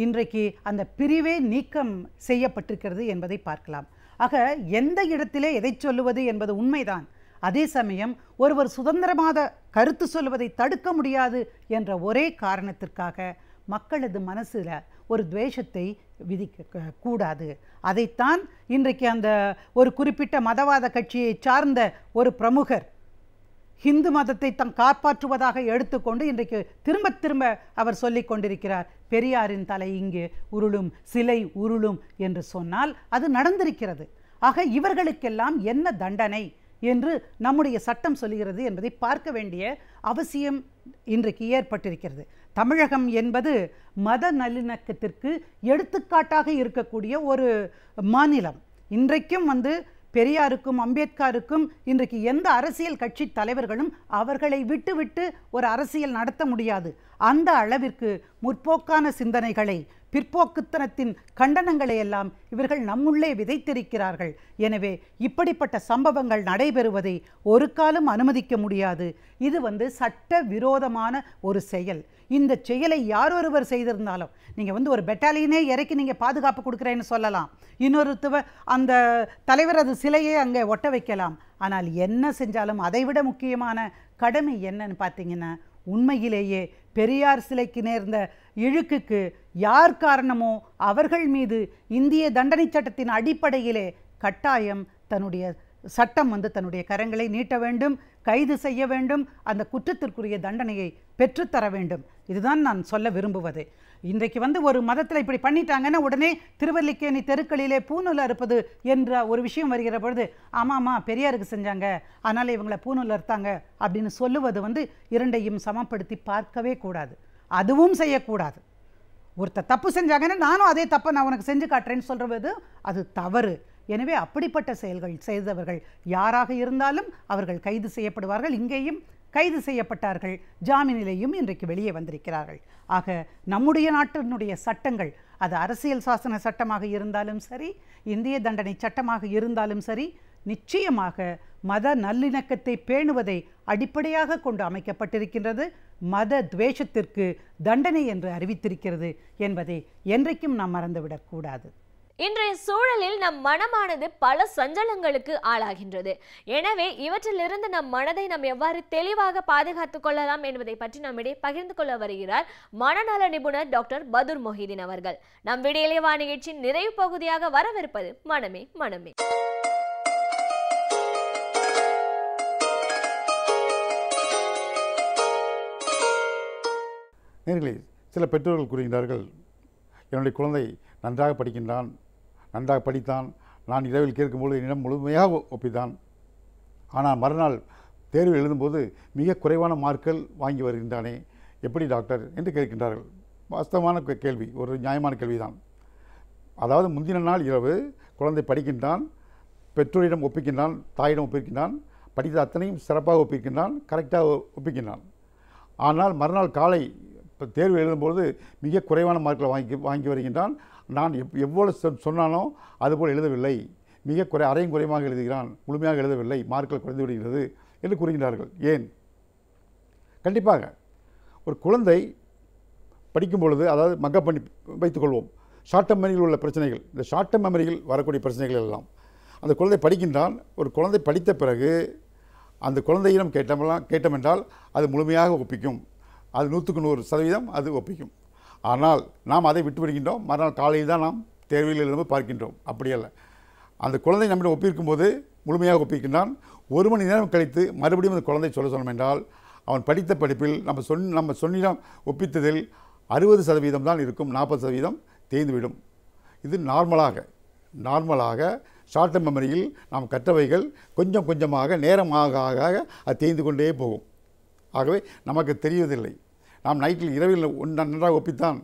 இன்றைக்கு அந்த பிரிவே நீக்கம் செய்யப்பட்டிருக்கிறது என்பதை பார்க்கலாம். ஆக எந்த இடத்திலே எதை சொல்லுவது என்பது உண்மைதான். அதே சமயம் ஒருவர் சுதந்திரமாக கருத்து சொல்வதை தடுக்க முடியாது என்ற ஒரே காரணத்திற்காக மக்களது மனசில் ஒரு துவேஷத்தை விதிக்க கூடாது. அதைத்தான் இன்றைக்கு அந்த ஒரு குறிப்பிட்ட மதவாத கட்சியை சார்ந்த ஒரு பிரமுகர் ஹிந்து மதத்தை காப்பாற்றுவதாக எடுத்துக்கொண்டு இன்றைக்கு திரும்ப திரும்ப அவர் சொல்லிக் கொண்டிருக்கிறார், பெரியாரின் தலை இங்கே உருளும், சிலை உருளும் என்று சொன்னால் அது நடந்திருக்கிறது. ஆக இவர்களுக்கெல்லாம் என்ன தண்டனை என்று நம்முடைய சட்டம் சொல்லுகிறது என்பதை பார்க்க வேண்டிய அவசியம் இன்றைக்கு ஏற்பட்டிருக்கிறது. தமிழகம் என்பது மத நல்லிணக்கத்திற்கு எடுத்துக்காட்டாக இருக்கக்கூடிய ஒரு மாநிலம். இன்றைக்கும் பெரியாருக்கும் அம்பேத்கருக்கும் இன்றைக்கு எந்த அரசியல் கட்சி தலைவர்களும் அவர்களை விட்டு ஒரு அரசியல் நடத்த முடியாது. அந்த அளவிற்கு முற்போக்கான சிந்தனைகளை, பிற்போக்குத்தனத்தின் கண்டனங்களை எல்லாம் இவர்கள் நம்முள்ளே விதைத்திருக்கிறார்கள். எனவே இப்படிப்பட்ட சம்பவங்கள் நடைபெறுவதை ஒரு காலம் அனுமதிக்க முடியாது. இது சட்ட விரோதமான ஒரு செயல். இந்த செயலை யாரொருவர் செய்திருந்தாலும் நீங்கள் ஒரு பெட்டாலியனே இறக்கி நீங்கள் பாதுகாப்பு கொடுக்குறேன்னு சொல்லலாம், இன்னொருத்தவர் அந்த தலைவர் அது சிலையே அங்கே ஒட்ட வைக்கலாம். ஆனால் என்ன செஞ்சாலும் அதைவிட முக்கியமான கடமை என்னன்னு பார்த்தீங்கன்னா, உண்மையிலேயே பெரியார் சிலைக்கு நேர்ந்த இழுக்குக்கு யார் காரணமோ அவர்கள் மீது இந்திய தண்டனை சட்டத்தின் அடிப்படையிலே கட்டாயம் தன்னுடைய சட்டம் தன்னுடைய கரங்களை நீட்ட வேண்டும், கைது செய்ய வேண்டும், அந்த குற்றத்திற்குரிய தண்டனையை பெற்றுத்தர வேண்டும். இதுதான் நான் சொல்ல விரும்புவது. இன்றைக்கு ஒரு மதத்தில் இப்படி பண்ணிட்டாங்கன்னா உடனே திருவல்லிக்கேணி தெருக்களிலே பூநூல் அறுப்பது என்ற ஒரு விஷயம் வருகிற பொழுது, ஆமாம்மா பெரியாருக்கு செஞ்சாங்க அதனால் இவங்களை பூநூல் அறுத்தாங்க அப்படின்னு சொல்லுவது இரண்டையும் சமப்படுத்தி பார்க்கவே கூடாது. அதுவும் செய்யக்கூடாது. ஒருத்தர் தப்பு செஞ்சாங்கன்னா நானும் அதே தப்பை நான் உனக்கு செஞ்சு காட்டுறேன்னு சொல்கிறது அது தவறு. எனவே அப்படிப்பட்ட செயல்கள் செய்தவர்கள் யாராக இருந்தாலும் அவர்கள் கைது செய்யப்படுவார்கள். இங்கேயும் கைது செய்யப்பட்டார்கள், ஜாமீனிலேயும் இன்றைக்கு வெளியே வந்திருக்கிறார்கள். ஆக நம்முடைய நாட்டினுடைய சட்டங்கள் அது அரசியல் சாசன சட்டமாக இருந்தாலும் சரி, இந்திய தண்டனை சட்டமாக இருந்தாலும் சரி, நிச்சயமாக மத நல்லிணக்கத்தை பேணுவதை அடிப்படையாக கொண்டு அமைக்கப்பட்டிருக்கின்றது. மத துவேஷத்திற்கு தண்டனை என்று அறிவித்திருக்கிறது என்பதை என்றைக்கும் நாம் மறந்துவிடக்கூடாது. இன்றைய சூழலில் நம் மனமானது பல சஞ்சலங்களுக்கு ஆளாகின்றது. எனவே இவற்றிலிருந்து நம் மனதை நாம் எவ்வாறு தெளிவாக பாதுகாத்துக் கொள்ளலாம் என்பதை பற்றி நம்மிடையே பகிர்ந்து கொள்ள வருகிறார் மனநல நிபுணர் டாக்டர் பதுர் மொஹிதீன் அவர்கள். நம் விடியலைவா நிகழ்ச்சியின் நிறைவு பகுதியாக வரவிருப்பது மனமே மனமே. நேர்களே, சில பெற்றோர்கள் கூறுகின்றார்கள், என்னுடைய குழந்தை நன்றாக படிக்கின்றான், நன்றாக படித்தான், நான் இரவில் கேட்கும்போது என்னிடம் முழுமையாக ஒப்பித்தான், ஆனால் மறுநாள் தேர்வு எழுதும்போது மிக குறைவான மார்க்கள் வாங்கி வருகின்றானே, எப்படி டாக்டர் என்று கேட்கின்றார்கள். வாஸ்தவமான கேள்வி, ஒரு நியாயமான கேள்விதான். அதாவது முந்தின நாள் இரவு குழந்தை படிக்கின்றான், பெற்றோரிடம் ஒப்பிக்கின்றான், தாயிடம் ஒப்பிக்கின்றான், படித்த அத்தனையும் சிறப்பாக ஒப்பிக்கின்றான், கரெக்டாக ஒப்பிக்கின்றான். ஆனால் மறுநாள் காலை தேர்வு எழுதும்போது மிக குறைவான மார்க்கில் வாங்கி வருகின்றான். நான் எவ்வளவு சொன்னானோ அதுபோல் எழுதவில்லை, மிக அரையும் குறைவாக எழுதுகிறான், முழுமையாக எழுதவில்லை, மார்க்கில் குறைந்து விடுகிறது என்று கூறுகின்றார்கள். ஏன்? கண்டிப்பாக ஒரு குழந்தை படிக்கும் பொழுது, அதாவது மக்கப் பண்ணி வைத்துக்கொள்வோம், ஷார்ட் டேர்ம் மெமரியில் உள்ள பிரச்சனைகள், இந்த ஷார்ட் டேர்ம் மெமரியில் வரக்கூடிய பிரச்சனைகள் எல்லாம் அந்த குழந்தை படிக்கின்றான். ஒரு குழந்தை படித்த பிறகு அந்த குழந்தையிடம் கேட்டமென்றால் அது முழுமையாக ஒப்பிக்கும், அது 100% அது ஒப்பிக்கும். ஆனால் நாம் அதை விட்டு விடுகின்றோம். மறுநாள் காலையில் தான் நாம் தேர்வில் எழுதும்போது பார்க்கின்றோம். அப்படியல்ல, அந்த குழந்தை நம்மிடம் ஒப்பிக்கும் போது முழுமையாக ஒப்பிக்கின்றான். 1 மணி நேரம் கழித்து மறுபடியும் அந்த குழந்தை சொன்னோம் என்றால் அவன் படித்த படிப்பில் நம்ம சொன்னிடம் ஒப்பித்ததில் 60% தான் இருக்கும், 40% தேய்ந்துவிடும். இது நார்மலாக ஷார்ட் டேர்ம் மெமரியில் நாம் கற்றவைகள் கொஞ்சம் கொஞ்சமாக நேரமாக அது தேய்ந்து கொண்டே போகும். ஆகவே நமக்கு தெரியவதில்லை. நாம் நைட்டில் இரவில் நன்றாக ஒப்பித்தான்,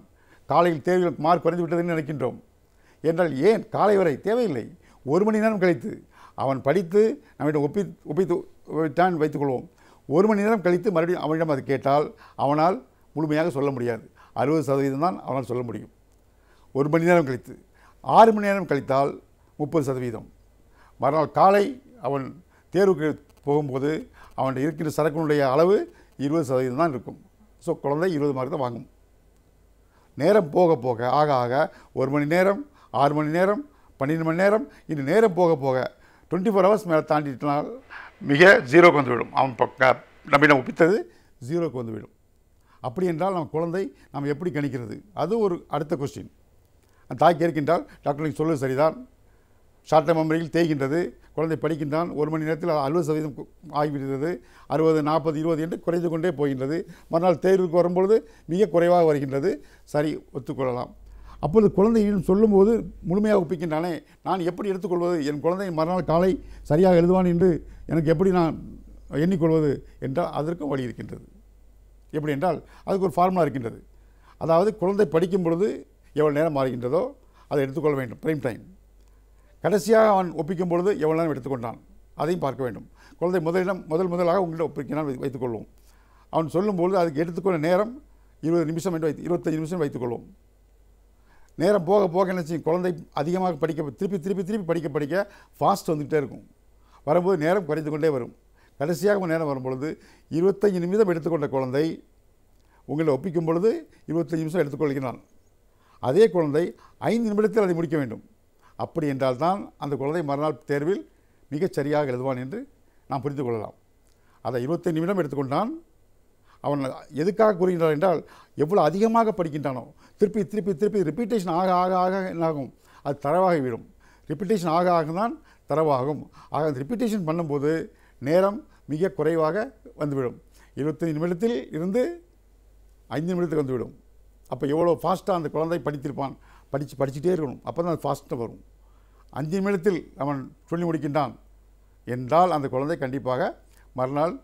காலையில் தேர்வில் மார்க் குறைந்து விட்டதுன்னு நினைக்கின்றோம். என்றால் ஏன் காலை வரை தேவையில்லை, 1 மணி நேரம் கழித்து அவன் படித்து நம்மிடம் ஒப்பித்து விட்டான் வைத்துக்கொள்வோம். 1 மணி நேரம் கழித்து மறுபடியும் அவனிடம் அது கேட்டால் அவனால் முழுமையாக சொல்ல முடியாது, 60% தான் அவனால் சொல்ல முடியும். 1 மணி நேரம் கழித்து 6 மணி நேரம் கழித்தால் 30%. மறுநாள் காலை அவன் தேர்வுக்கு போகும்போது அவன் இருக்கின்ற சரக்கினுடைய அளவு 20% தான் இருக்கும். ஸோ குழந்தை 20 மார்க் தான் வாங்கும். நேரம் போக போக ஆக 1 மணி நேரம், 6 மணி நேரம், 12 மணி நேரம், இந்த நேரம் போக போக 24 ஹவர்ஸ் மேலே தாண்டிட்டால் மிக 0க்கு வந்துவிடும். அவன் நம்மிடம் ஒப்பித்தது 0க்கு வந்துவிடும். அப்படி என்றால் நம்ம குழந்தை நாம் எப்படி கணிக்கிறது? அது ஒரு அடுத்த கொஸ்டின். அந்த தாய் கேட்கின்றால், டாக்டர் நீங்கள் சொல்வது சரிதான், ஷார்ட் டேர்ம் மெமரியில் தேய்கின்றது, குழந்தை படிக்கின்றான், 1 மணி நேரத்தில் 60% ஆகிவிடுகிறது, 60, 40, 20 என்று குறைந்து கொண்டே போகின்றது. மறுநாள் தேர்வுக்கு வரும்பொழுது மிக குறைவாக வருகின்றது. சரி, ஒத்துக்கொள்ளலாம். அப்பொழுது குழந்தையிடம் சொல்லும்போது முழுமையாக ஒப்பிக்கின்றானே, நான் எப்படி எடுத்துக்கொள்வது? என் குழந்தை மறுநாள் காலை சரியாக எழுதுவான் என்று எனக்கு எப்படி நான் எண்ணிக்கொள்வது என்றால் அதற்கும் வழி இருக்கின்றது. எப்படி என்றால் அதுக்கு ஒரு ஃபார்முலா இருக்கின்றது. அதாவது குழந்தை படிக்கும் பொழுது எவ்வளோ நேரம் மாறுகின்றதோ அதை எடுத்துக்கொள்ள வேண்டும், ப்ரைம் டைம். கடைசியாக அவன் ஒப்பிக்கும் பொழுது எவ்வளோ நேரம் எடுத்துக்கொண்டான் அதையும் பார்க்க வேண்டும். குழந்தை முதலாக உங்களிடம் ஒப்பிக்கினால் வைத்துக்கொள்வோம். அவன் சொல்லும்பொழுது அதுக்கு எடுத்துக்கொள்ள நேரம் 20 நிமிஷம் என்று 25 நிமிஷம் வைத்துக்கொள்வோம். நேரம் போக போக என்ன செய்யும்? குழந்தை அதிகமாக திருப்பி படிக்க ஃபாஸ்ட் வந்துகிட்டே இருக்கும். வரும்போது நேரம் குறைந்து கொண்டே வரும். கடைசியாக நேரம் வரும்பொழுது 25 நிமிடம் எடுத்துக்கொண்ட குழந்தை உங்களை ஒப்பிக்கும் பொழுது 25 நிமிஷம் எடுத்துக்கொள்கிறான். அதே குழந்தை 5 நிமிடத்தில் அதை முடிக்க வேண்டும். அப்படி என்றால் தான் அந்த குழந்தை மறுநாள் தேர்வில் மிகச் சரியாக எழுதுவான் என்று நாம் புரிந்து கொள்ளலாம். அதை 25 நிமிடம் எடுத்துக்கொண்டான். அவன் எதுக்காக கூறுகின்றான் என்றால் எவ்வளோ அதிகமாக படிக்கின்றானோ திருப்பி ரிப்பீட்டேஷன் ஆக என்னாகும்? அது தரவாகிவிடும். ரிப்பீட்டேஷன் ஆக தான் தரவாகும். ஆக அந்த ரிப்பீட்டேஷன் பண்ணும்போது நேரம் மிக குறைவாக வந்துவிடும். 25 நிமிடத்தில் இருந்து 5 நிமிடத்துக்கு வந்துவிடும். அப்போ எவ்வளோ ஃபாஸ்ட்டாக அந்த குழந்தை படித்திருப்பான். படிச்சுட்டே இருக்கணும், அப்போ தான் அது ஃபாஸ்ட்டாக வரும். 5 நிமிடத்தில் அவன் சொல்லி முடிக்கின்றான் என்றால் அந்த குழந்தை கண்டிப்பாக மறுநாள்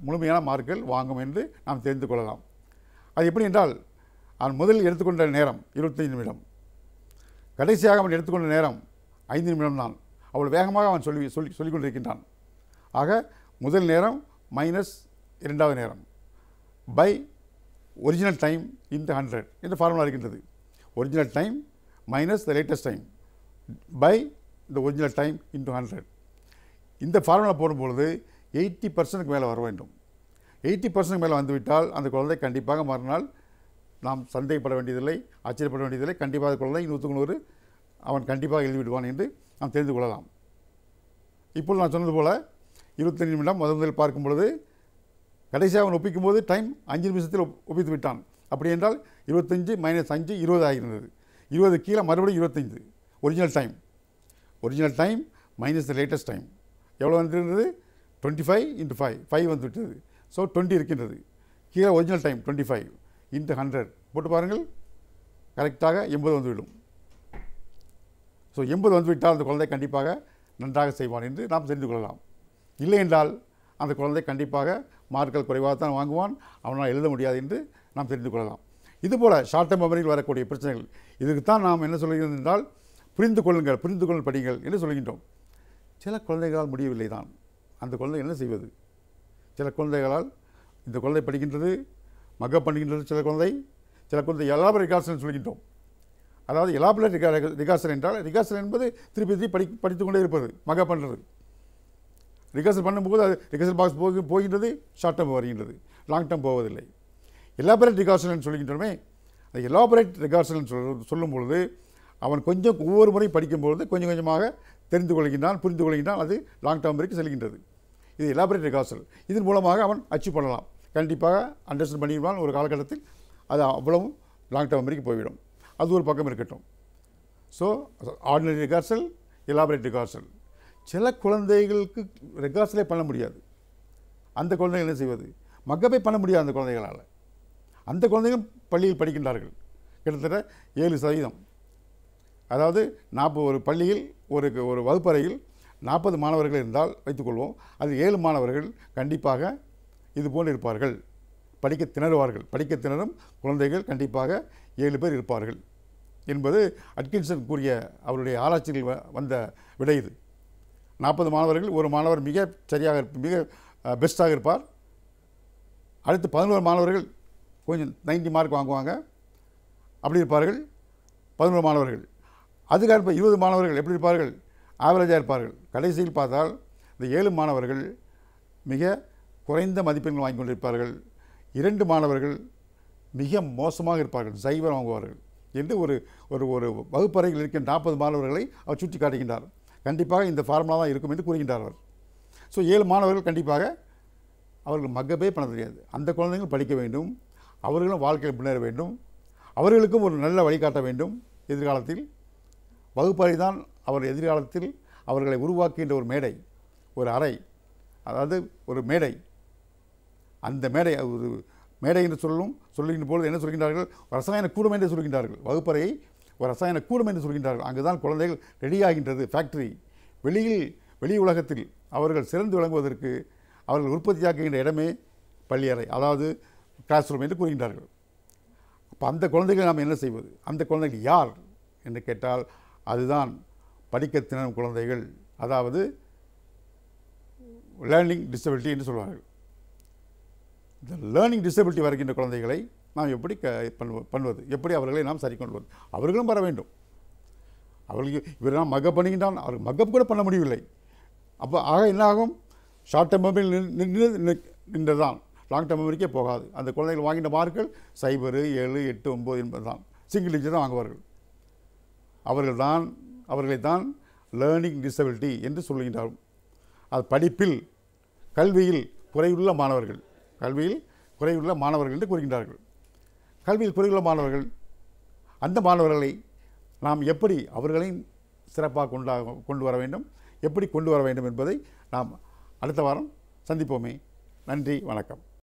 முழுமையான மார்க்குகள் வாங்கும் என்று நாம் தெரிந்து கொள்ளலாம். அது எப்படி என்றால் அவன் முதலில் எடுத்துக்கொண்ட நேரம் 25 நிமிடம், கடைசியாக அவன் எடுத்துக்கொண்ட நேரம் 5 நிமிடம் தான். அவ்வளோ வேகமாக அவன் சொல்லிக் கொண்டிருக்கின்றான். ஆக முதல் நேரம் மைனஸ் 2வது நேரம் பை ஒரிஜினல் டைம் இன்ட்டு 100 என்ற ஃபார்முலா இருக்கின்றது. Original time minus the latest time by the original time into 100. இந்த ஃபார்முலா போடும்பொழுது 80% மேலே வர வேண்டும். 80% மேலே வந்துவிட்டால் அந்த குழந்தை கண்டிப்பாக மறுநாள் நாம் சந்தேகப்பட வேண்டியதில்லை, ஆச்சரியப்பட வேண்டியதில்லை. கண்டிப்பாக குழந்தை 100க்கு 100 அவன் கண்டிப்பாக எழுதிவிடுவான் என்று நாம் தெரிந்து கொள்ளலாம். இப்பொழுது நான் சொன்னது போல் 25 நிமிடம் முதலில் பார்க்கும் பொழுது கடைசியாக அவன் ஒப்பிக்கும் போது டைம் 5 நிமிஷத்தில் ஒப்பித்து விட்டான். அப்படி என்றால் 25 - 5 20 ஆகியிருந்தது. 20 கீழே மறுபடியும் 25 original time minus the latest time எவ்வளோ வந்துருந்தது? 25 × 5 வந்து விட்டது. ஸோ 20 இருக்கின்றது. கீழே ஒரிஜினல் டைம் 25 × 100 போட்டு பாருங்கள், கரெக்டாக 80 வந்துவிடும். ஸோ 80 வந்துவிட்டால் அந்த குழந்தை கண்டிப்பாக நன்றாக செய்வான் என்று நாம் தெரிந்து கொள்ளலாம். இல்லை என்றால் அந்த குழந்தை கண்டிப்பாக மார்க்கள் குறைவாக தான் வாங்குவான், அவனால் எழுத முடியாது என்று நாம் தெரிந்து கொள்ளலாம். இதுபோல் ஷார்ட் டேர்ம் மெமரியில் வரக்கூடிய பிரச்சனைகள், இதுக்குத்தான் நாம் என்ன சொல்கிறோம் என்றால் புரிந்து கொள்ளுங்கள் படிங்கள் என்று சொல்கின்றோம். சில குழந்தைகளால் முடியவில்லை தான். அந்த குழந்தை என்ன செய்வது? சில குழந்தைகளால் இந்த குழந்தை படிக்கின்றது, மக்கப் பண்ணுகின்றது. சில குழந்தை எலாபரேட் ரிகார்சல் சொல்கின்றோம். அதாவது எலாபரேட் ரிகார்சல் என்றால் ரிகார்சல் என்பது திருப்பி படித்து கொண்டே இருப்பது, மக்கப் பண்ணுறது. ரிகர்சல் பண்ணும்போது அது ரிகர்சல் பாக்ஸ் போகின்றது, ஷார்ட் டேர்ம் வருகின்றது, லாங் டேர்ம் போவதில்லை. எலாபரேட் ரிகார்சல்னு சொல்கின்றோமே, அந்த எலாபரேட் ரிகார்சல்னு சொல்லும் பொழுது அவன் கொஞ்சம் ஒவ்வொரு முறை படிக்கும்பொழுது கொஞ்சம் கொஞ்சமாக தெரிந்து கொள்கின்றான், புரிந்து கொள்கின்றான். அது லாங் டேர்ம் வரைக்கும் செல்கின்றது. இது எலாபரேட் ரிகார்சல். இதன் மூலமாக அவன் அச்சீவ் பண்ணலாம், கண்டிப்பாக அண்டர்ஸ்டாண்ட் பண்ணிடுவான். ஒரு காலகட்டத்தில் அது அவ்வளவும் லாங் டேர்ம் வரைக்கும் போய்விடும். அது ஒரு பக்கம் இருக்கட்டும். So ordinary rehearsal, elaborate rehearsal. சில குழந்தைகளுக்கு ரிகார்சலே பண்ண முடியாது. அந்த குழந்தைகள் என்ன செய்வது? மக்கப்பே பண்ண முடியாது அந்த குழந்தைகளால். அந்த குழந்தைகள் பள்ளியில் படிக்கின்றார்கள் கிட்டத்தட்ட 7%. அதாவது ஒரு பள்ளியில் ஒரு வகுப்பறையில் 40 மாணவர்கள் இருந்தால் வைத்துக்கொள்வோம், அது 7 மாணவர்கள் கண்டிப்பாக இது போன்று இருப்பார்கள், படிக்க திணறும் குழந்தைகள் கண்டிப்பாக 7 பேர் இருப்பார்கள் என்பது அட்கின்சன் கூறிய அவருடைய ஆராய்ச்சியில் வந்த விடை. இது 40 மாணவர்கள், ஒரு மாணவர் மிக பெஸ்ட்டாக இருப்பார். அடுத்து 11 மாணவர்கள் கொஞ்சம் 90 மார்க் வாங்குவாங்க, அப்படி இருப்பார்கள் 11 மாணவர்கள். அதுக்கடுத்து 20 மாணவர்கள் எப்படி இருப்பார்கள்? ஆவரேஜாக இருப்பார்கள். கடைசியில் பார்த்தால் இந்த 7 மாணவர்கள் மிக குறைந்த மதிப்பெண்கள் வாங்கி கொண்டிருப்பார்கள். 2 மாணவர்கள் மிக மோசமாக இருப்பார்கள், 0 வாங்குவார்கள் என்று ஒரு வகுப்பறையில் இருக்கின்ற 40 மாணவர்களை அவர் சுட்டி காட்டுகின்றார். கண்டிப்பாக இந்த ஃபார்முலா தான் இருக்கும் என்று கூறுகின்றார் அவர். ஸோ 7 மாணவர்கள் கண்டிப்பாக அவர்கள் மக்கப்பே பண்ண தெரியாது. அந்த குழந்தைகள் படிக்க வேண்டும், அவர்களும் வாழ்க்கையில் முன்னேற வேண்டும், அவர்களுக்கும் ஒரு நல்ல வழிகாட்ட வேண்டும். எதிர்காலத்தில் வகுப்பறை தான் அவர் எதிர்காலத்தில் அவர்களை உருவாக்குகின்ற ஒரு மேடை, ஒரு அறை, அதாவது ஒரு மேடை. அந்த மேடை ஒரு மேடை என்று சொல்லுகின்ற பொழுது என்ன சொல்கின்றார்கள்? ரசாயன கூடம் என்று சொல்கின்றார்கள். வகுப்பறையை ஒரு ரசாயன கூடம் என்று சொல்கின்றார்கள். அங்கு தான் குழந்தைகள் ரெடியாகின்றது, ஃபேக்டரி. வெளி உலகத்தில் அவர்கள் சிறந்து விளங்குவதற்கு அவர்கள் உற்பத்தியாக்குகின்ற இடமே பள்ளியறை, அதாவது கிளாஸ் ரூம் என்று கூறுகின்றார்கள். அப்போ அந்த குழந்தைகளை நாம் என்ன செய்வது? அந்த குழந்தைகள் யார் என்று கேட்டால் அதுதான் படிக்க திணறும் குழந்தைகள், அதாவது லேர்னிங் டிசபிலிட்டி என்று சொல்வார்கள். இந்த லேர்னிங் டிசபிலிட்டி வருகின்ற குழந்தைகளை நாம் எப்படி பண்ணுவது, எப்படி அவர்களை நாம் சரி கொள்வது? அவர்களும் வர வேண்டும். அவர்களுக்கு இவர் நாம் மக்கப் பண்ணுகின்றான், அவர்கள் மக்கப் கூட பண்ண முடியவில்லை. அப்போ என்ன ஆகும்? ஷார்ட் டேர்ம் மெமரியில் நின்றுதான், லாங் டேர்ம் மெமரிக்கே போகாது. அந்த குழந்தைகள் வாங்கின்ற மார்க்குகள் 0, 7, 8, 9 என்பது தான், சிங்கிள் டிஜிட் தான் வாங்குவார்கள். அவர்களைத்தான் லேர்னிங் டிசபிலிட்டி என்று சொல்லுகின்றார்கள். அது படிப்பில், கல்வியில் குறையுள்ள மாணவர்கள் என்று கூறுகின்றார்கள். கல்வியில் குறையுள்ள மாணவர்கள், அந்த மாணவர்களை நாம் எப்படி அவர்களையும் சிறப்பாக கொண்டு வர வேண்டும், எப்படி கொண்டு வர வேண்டும் என்பதை நாம் அடுத்த வாரம் சந்திப்போமே. நன்றி, வணக்கம்.